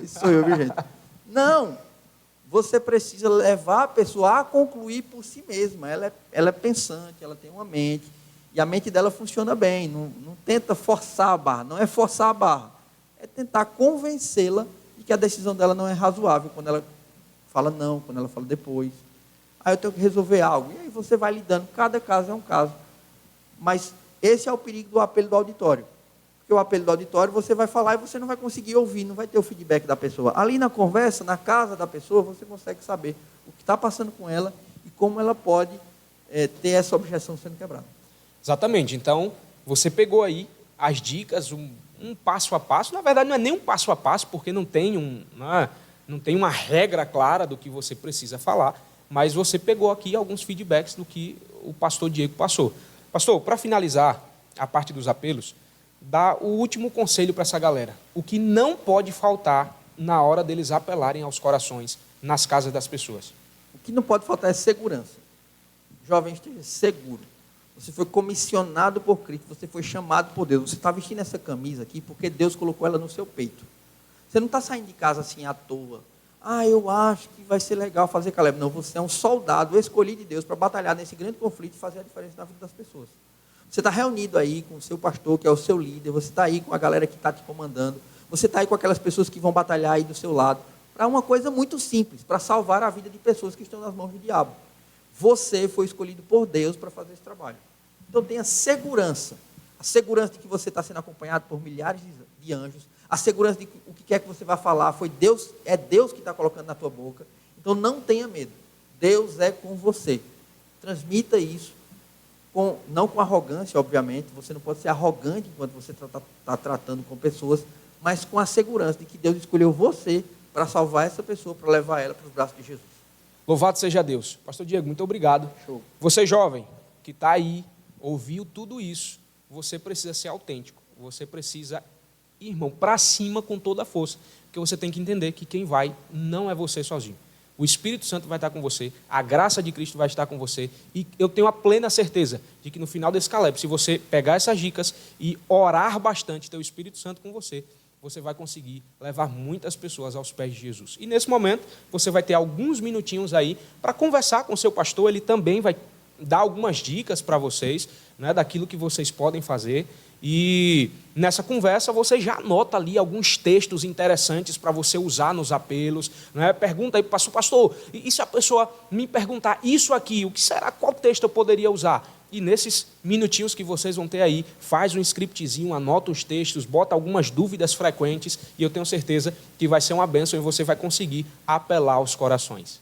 Isso sou eu, viu, gente? Não! Você precisa levar a pessoa a concluir por si mesma. Ela é pensante, ela tem uma mente, e a mente dela funciona bem. Não tenta forçar a barra, não é forçar a barra. É tentar convencê-la de que a decisão dela não é razoável, quando ela fala não, quando ela fala depois. Aí eu tenho que resolver algo. E aí você vai lidando, cada caso é um caso. Mas esse é o perigo do apelo do auditório. Porque o apelo do auditório, você vai falar e você não vai conseguir ouvir, não vai ter o feedback da pessoa. Ali na conversa, na casa da pessoa, você consegue saber o que está passando com ela e como ela pode ter essa objeção sendo quebrada. Exatamente. Então, você pegou aí as dicas, um passo a passo. Na verdade, não é nem um passo a passo, porque não tem uma regra clara do que você precisa falar, mas você pegou aqui alguns feedbacks do que o pastor Diego passou. Pastor, para finalizar a parte dos apelos, dá o último conselho para essa galera. O que não pode faltar na hora deles apelarem aos corações nas casas das pessoas? O que não pode faltar é segurança. Jovem, esteja seguro. Você foi comissionado por Cristo, você foi chamado por Deus. Você está vestindo essa camisa aqui porque Deus colocou ela no seu peito. Você não está saindo de casa assim à toa. Ah, eu acho que vai ser legal fazer Caleb. Não, você é um soldado escolhido de Deus para batalhar nesse grande conflito e fazer a diferença na vida das pessoas. Você está reunido aí com o seu pastor, que é o seu líder, você está aí com a galera que está te comandando, você está aí com aquelas pessoas que vão batalhar aí do seu lado, para uma coisa muito simples, para salvar a vida de pessoas que estão nas mãos do diabo. Você foi escolhido por Deus para fazer esse trabalho. Então tenha segurança. A segurança de que você está sendo acompanhado por milhares de anjos, a segurança de que o que quer que você vá falar é Deus que está colocando na tua boca. Então não tenha medo. Deus é com você. Transmita isso, não com arrogância, obviamente. Você não pode ser arrogante enquanto você está tratando com pessoas, mas com a segurança de que Deus escolheu você para salvar essa pessoa, para levar ela para os braços de Jesus. Louvado seja Deus. Pastor Diego, muito obrigado. Show. Você jovem que está aí, ouviu tudo isso, você precisa ser autêntico. Você precisa, irmão, para cima com toda a força. Porque você tem que entender que quem vai não é você sozinho. O Espírito Santo vai estar com você, a graça de Cristo vai estar com você, e eu tenho a plena certeza de que no final desse Caleb, se você pegar essas dicas e orar bastante, ter o Espírito Santo com você, você vai conseguir levar muitas pessoas aos pés de Jesus. E nesse momento, você vai ter alguns minutinhos aí para conversar com o seu pastor, ele também vai dar algumas dicas para vocês, né, daquilo que vocês podem fazer. E nessa conversa você já anota ali alguns textos interessantes para você usar nos apelos, né? Pergunta aí para o pastor, e se a pessoa me perguntar isso aqui, o que será, qual texto eu poderia usar? E nesses minutinhos que vocês vão ter aí, faz um scriptzinho, anota os textos, bota algumas dúvidas frequentes, e eu tenho certeza que vai ser uma bênção e você vai conseguir apelar aos corações.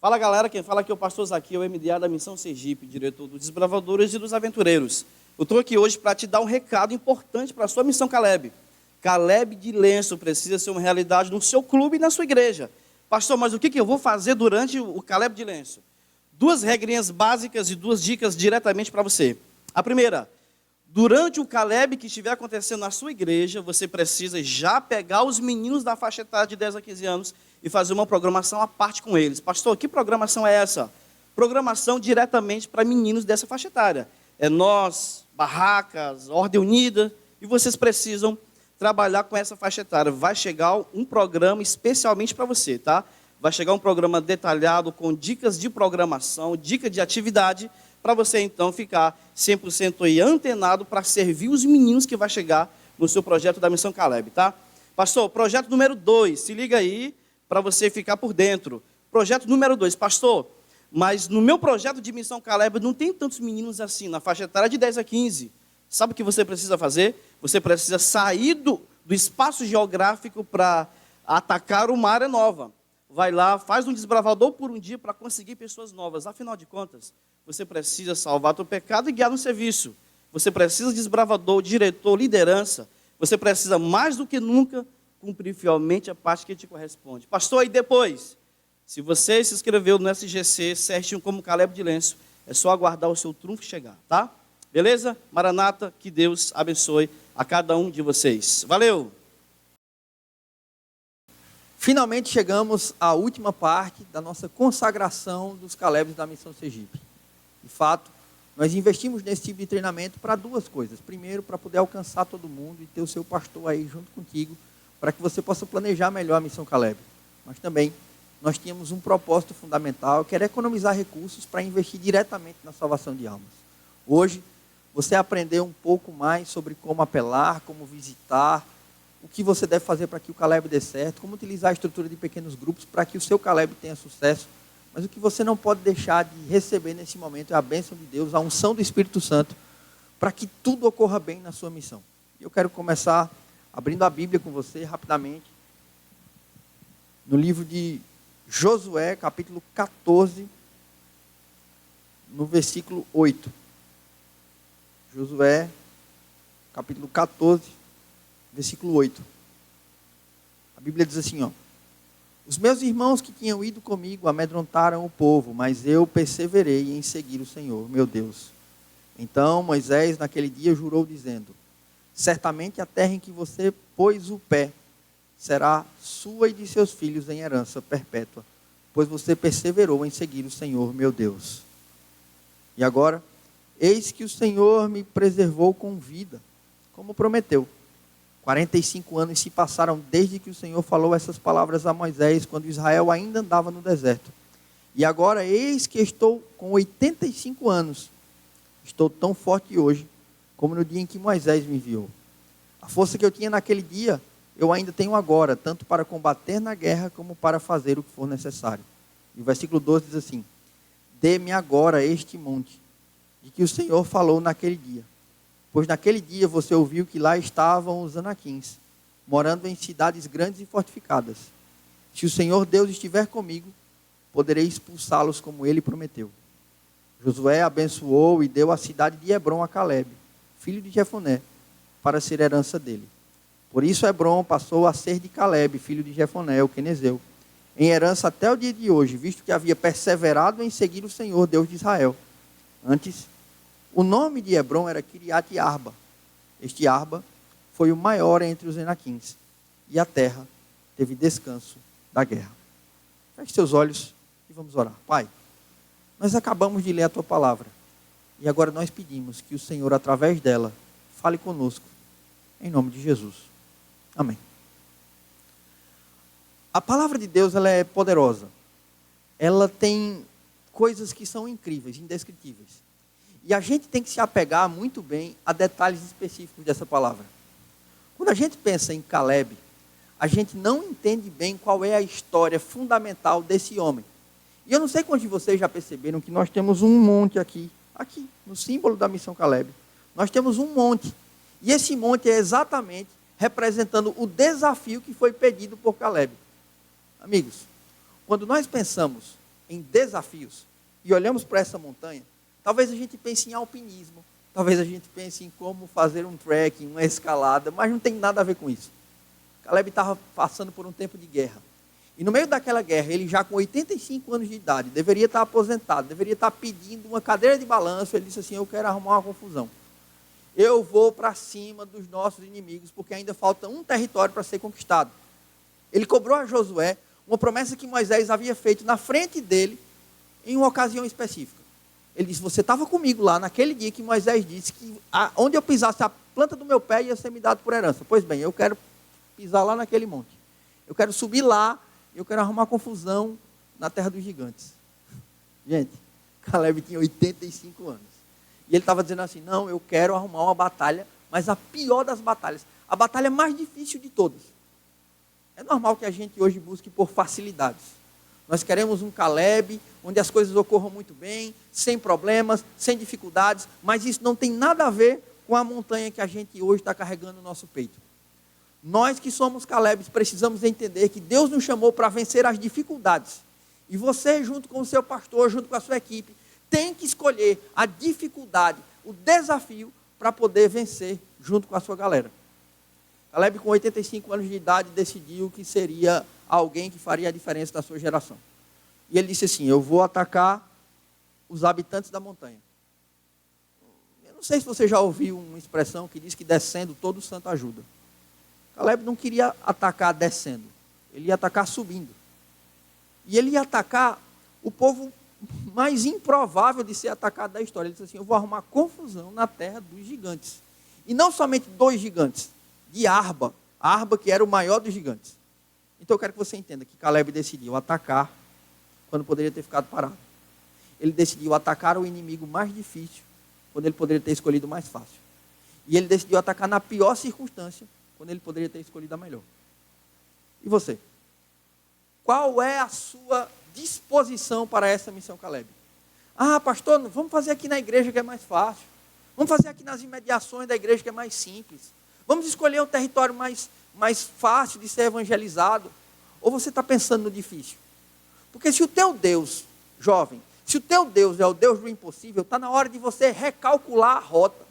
Fala galera, quem fala aqui é o pastor Zaqueu, MDA da Missão Sergipe, diretor dos Desbravadores e dos Aventureiros. Eu estou aqui hoje para te dar um recado importante para a sua Missão Caleb. Caleb de Lenço precisa ser uma realidade no seu clube e na sua igreja. Pastor, mas o que eu vou fazer durante o Caleb de Lenço? 2 regrinhas básicas e 2 dicas diretamente para você. A primeira, durante o Caleb que estiver acontecendo na sua igreja, você precisa já pegar os meninos da faixa etária de 10 a 15 anos e fazer uma programação à parte com eles. Pastor, que programação é essa? Programação diretamente para meninos dessa faixa etária. É nós, barracas, Ordem Unida, e vocês precisam trabalhar com essa faixa etária. Vai chegar um programa especialmente para você, tá? Vai chegar um programa detalhado com dicas de programação, dica de atividade, para você então ficar 100% aí antenado para servir os meninos que vai chegar no seu projeto da Missão Caleb, tá? Pastor, projeto número 2, se liga aí para você ficar por dentro. Projeto número 2, pastor, mas no meu projeto de Missão Caleb não tem tantos meninos assim, na faixa etária de 10 a 15. Sabe o que você precisa fazer? Você precisa sair do espaço geográfico para atacar uma área nova. Vai lá, faz um desbravador por um dia para conseguir pessoas novas. Afinal de contas, você precisa salvar teu pecado e guiar no serviço. Você precisa de desbravador, diretor, liderança. Você precisa mais do que nunca cumprir fielmente a parte que te corresponde. Pastor, e depois? Se você se inscreveu no SGC, certinho como Caleb de Lenço, é só aguardar o seu trunfo chegar, tá? Beleza? Maranata, que Deus abençoe a cada um de vocês. Valeu! Finalmente chegamos à última parte da nossa consagração dos Calebs da Missão Sergipe. De fato, nós investimos nesse tipo de treinamento para 2 coisas. Primeiro, para poder alcançar todo mundo e ter o seu pastor aí junto contigo, para que você possa planejar melhor a Missão Caleb. Mas também, nós tínhamos um propósito fundamental, que era economizar recursos para investir diretamente na salvação de almas. Hoje, você aprendeu um pouco mais sobre como apelar, como visitar, o que você deve fazer para que o Caleb dê certo, como utilizar a estrutura de pequenos grupos para que o seu Caleb tenha sucesso. Mas o que você não pode deixar de receber nesse momento é a bênção de Deus, a unção do Espírito Santo, para que tudo ocorra bem na sua missão. Eu quero começar abrindo a Bíblia com você rapidamente, no livro de Josué, capítulo 14, no versículo 8. Josué, capítulo 14, versículo 8. A Bíblia diz assim, ó: os meus irmãos que tinham ido comigo amedrontaram o povo, mas eu perseverei em seguir o Senhor, meu Deus. Então Moisés, naquele dia, jurou dizendo: certamente a terra em que você pôs o pé será sua e de seus filhos em herança perpétua, pois você perseverou em seguir o Senhor, meu Deus. E agora, eis que o Senhor me preservou com vida, como prometeu. 45 anos se passaram desde que o Senhor falou essas palavras a Moisés, quando Israel ainda andava no deserto. E agora, eis que estou com 85 anos. Estou tão forte hoje, como no dia em que Moisés me enviou. A força que eu tinha naquele dia, eu ainda tenho agora, tanto para combater na guerra, como para fazer o que for necessário. E o versículo 12 diz assim: dê-me agora este monte, de que o Senhor falou naquele dia. Pois naquele dia você ouviu que lá estavam os anaquins, morando em cidades grandes e fortificadas. Se o Senhor Deus estiver comigo, poderei expulsá-los como ele prometeu. Josué abençoou e deu a cidade de Hebrom a Caleb, filho de Jefoné, para ser herança dele. Por isso Hebrom passou a ser de Caleb, filho de Jefoné, o quenezeu, em herança até o dia de hoje, visto que havia perseverado em seguir o Senhor, Deus de Israel. Antes, o nome de Hebrom era Kiriat Arba. Este Arba foi o maior entre os enaquins, e a terra teve descanso da guerra. Feche seus olhos e vamos orar. Pai, nós acabamos de ler a Tua palavra, e agora nós pedimos que o Senhor, através dela, fale conosco, em nome de Jesus. Amém. A palavra de Deus, ela é poderosa. Ela tem coisas que são incríveis, indescritíveis. E a gente tem que se apegar muito bem a detalhes específicos dessa palavra. Quando a gente pensa em Caleb, a gente não entende bem qual é a história fundamental desse homem. E eu não sei quantos de vocês já perceberam que nós temos um monte aqui, no símbolo da Missão Caleb. Nós temos um monte. E esse monte é exatamente representando o desafio que foi pedido por Caleb. Amigos, quando nós pensamos em desafios e olhamos para essa montanha, talvez a gente pense em alpinismo, talvez a gente pense em como fazer um trekking, uma escalada, mas não tem nada a ver com isso. Caleb estava passando por um tempo de guerra. E no meio daquela guerra, ele já com 85 anos de idade, deveria estar aposentado, deveria estar pedindo uma cadeira de balanço. Ele disse assim: eu quero arrumar uma confusão. Eu vou para cima dos nossos inimigos, porque ainda falta um território para ser conquistado. Ele cobrou a Josué uma promessa que Moisés havia feito na frente dele, em uma ocasião específica. Ele disse: você estava comigo lá naquele dia que Moisés disse que onde eu pisasse a planta do meu pé ia ser me dado por herança. Pois bem, eu quero pisar lá naquele monte. Eu quero subir lá, eu quero arrumar confusão na terra dos gigantes. Gente, Caleb tinha 85 anos. E ele estava dizendo assim: não, eu quero arrumar uma batalha, mas a pior das batalhas, a batalha mais difícil de todas. É normal que a gente hoje busque por facilidades. Nós queremos um Caleb, onde as coisas ocorram muito bem, sem problemas, sem dificuldades, mas isso não tem nada a ver com a montanha que a gente hoje está carregando no nosso peito. Nós que somos Calebs precisamos entender que Deus nos chamou para vencer as dificuldades. E você, junto com o seu pastor, junto com a sua equipe, tem que escolher a dificuldade, o desafio, para poder vencer junto com a sua galera. Caleb, com 85 anos de idade, decidiu que seria alguém que faria a diferença da sua geração. E ele disse assim: eu vou atacar os habitantes da montanha. Eu não sei se você já ouviu uma expressão que diz que descendo todo santo ajuda. Caleb não queria atacar descendo, ele ia atacar subindo. E ele ia atacar o povo mais improvável de ser atacado da história. Ele disse assim: eu vou arrumar confusão na terra dos gigantes. E não somente dos gigantes, de Arba. Arba, que era o maior dos gigantes. Então eu quero que você entenda que Caleb decidiu atacar quando poderia ter ficado parado. Ele decidiu atacar o inimigo mais difícil quando ele poderia ter escolhido o mais fácil. E ele decidiu atacar na pior circunstância quando ele poderia ter escolhido a melhor. E você? Qual é a sua disposição para essa missão, Caleb? Ah, pastor, vamos fazer aqui na igreja que é mais fácil. Vamos fazer aqui nas imediações da igreja que é mais simples. Vamos escolher um território mais fácil de ser evangelizado. Ou você está pensando no difícil? Porque se o teu Deus, jovem, se o teu Deus é o Deus do impossível, está na hora de você recalcular a rota.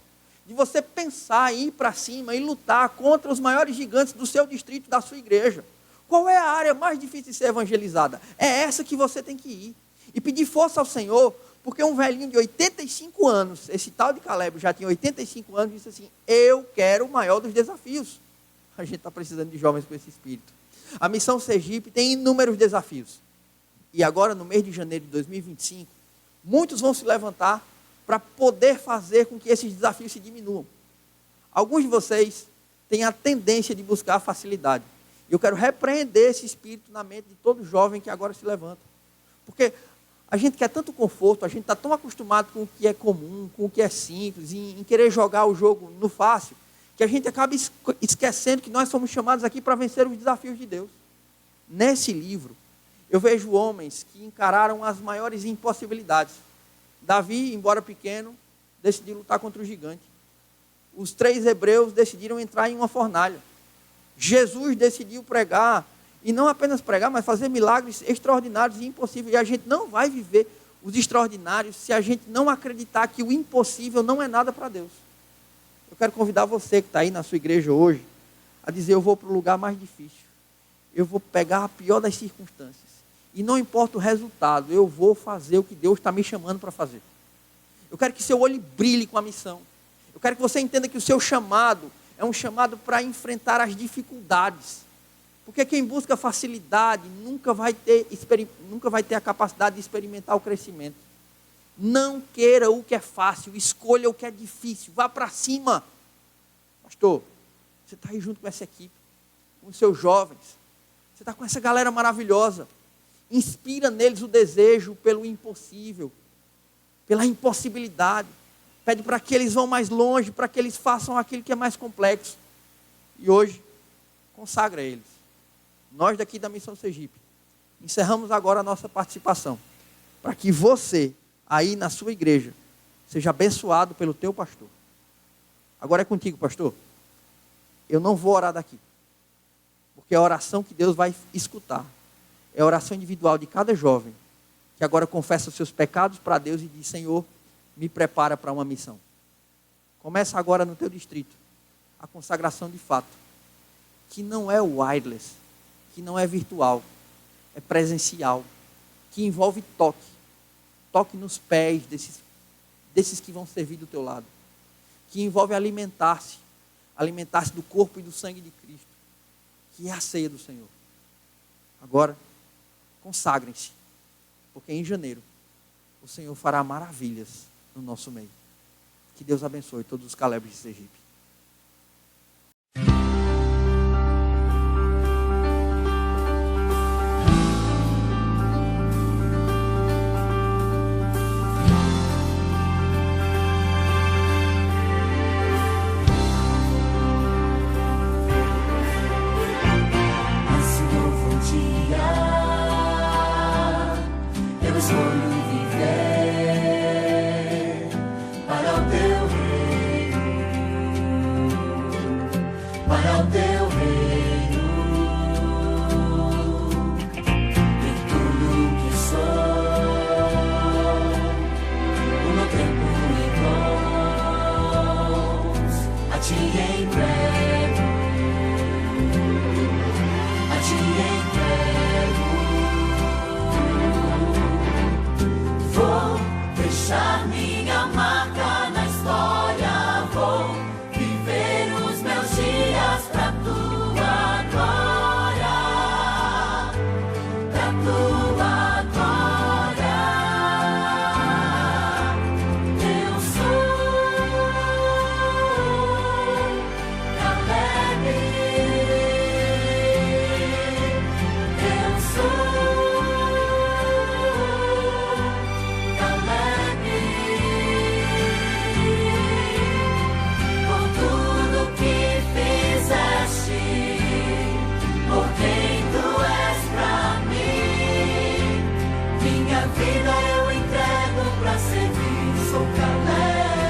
De você pensar em ir para cima e lutar contra os maiores gigantes do seu distrito, da sua igreja. Qual é a área mais difícil de ser evangelizada? É essa que você tem que ir. E pedir força ao Senhor, porque um velhinho de 85 anos, esse tal de Caleb já tinha 85 anos, disse assim: eu quero o maior dos desafios. A gente está precisando de jovens com esse espírito. A missão Sergipe tem inúmeros desafios. E agora, no mês de janeiro de 2025, muitos vão se levantar para poder fazer com que esses desafios se diminuam. Alguns de vocês têm a tendência de buscar facilidade. Eu quero repreender esse espírito na mente de todo jovem que agora se levanta. Porque a gente quer tanto conforto, a gente está tão acostumado com o que é comum, com o que é simples, em querer jogar o jogo no fácil, que a gente acaba esquecendo que nós somos chamados aqui para vencer os desafios de Deus. Nesse livro, eu vejo homens que encararam as maiores impossibilidades. Davi, embora pequeno, decidiu lutar contra o gigante. Os 3 hebreus decidiram entrar em uma fornalha. Jesus decidiu pregar, e não apenas pregar, mas fazer milagres extraordinários e impossíveis. E a gente não vai viver os extraordinários se a gente não acreditar que o impossível não é nada para Deus. Eu quero convidar você que está aí na sua igreja hoje, a dizer: eu vou para o lugar mais difícil. Eu vou pegar a pior das circunstâncias. E não importa o resultado, eu vou fazer o que Deus está me chamando para fazer. Eu quero que seu olho brilhe com a missão. Eu quero que você entenda que o seu chamado é um chamado para enfrentar as dificuldades. Porque quem busca facilidade nunca vai ter a capacidade de experimentar o crescimento. Não queira o que é fácil, escolha o que é difícil, vá para cima. Pastor, você está aí junto com essa equipe, com os seus jovens, você está com essa galera maravilhosa. Inspira neles o desejo pelo impossível, pela impossibilidade. Pede para que eles vão mais longe, para que eles façam aquilo que é mais complexo. E hoje, consagra eles. Nós daqui da Missão Sergipe, encerramos agora a nossa participação, para que você, aí na sua igreja, seja abençoado pelo teu pastor. Agora é contigo, pastor. Eu não vou orar daqui, porque a oração que Deus vai escutar é a oração individual de cada jovem que agora confessa os seus pecados para Deus e diz: Senhor, me prepara para uma missão. Começa agora no teu distrito a consagração de fato, que não é wireless, que não é virtual, é presencial, que envolve toque. Toque nos pés desses que vão servir do teu lado. Que envolve alimentar-se do corpo e do sangue de Cristo, que é a ceia do Senhor. Agora, consagrem-se, porque em janeiro o Senhor fará maravilhas no nosso meio. Que Deus abençoe todos os Calebes de Sergipe. Vida eu entrego pra servir, sou Caleb.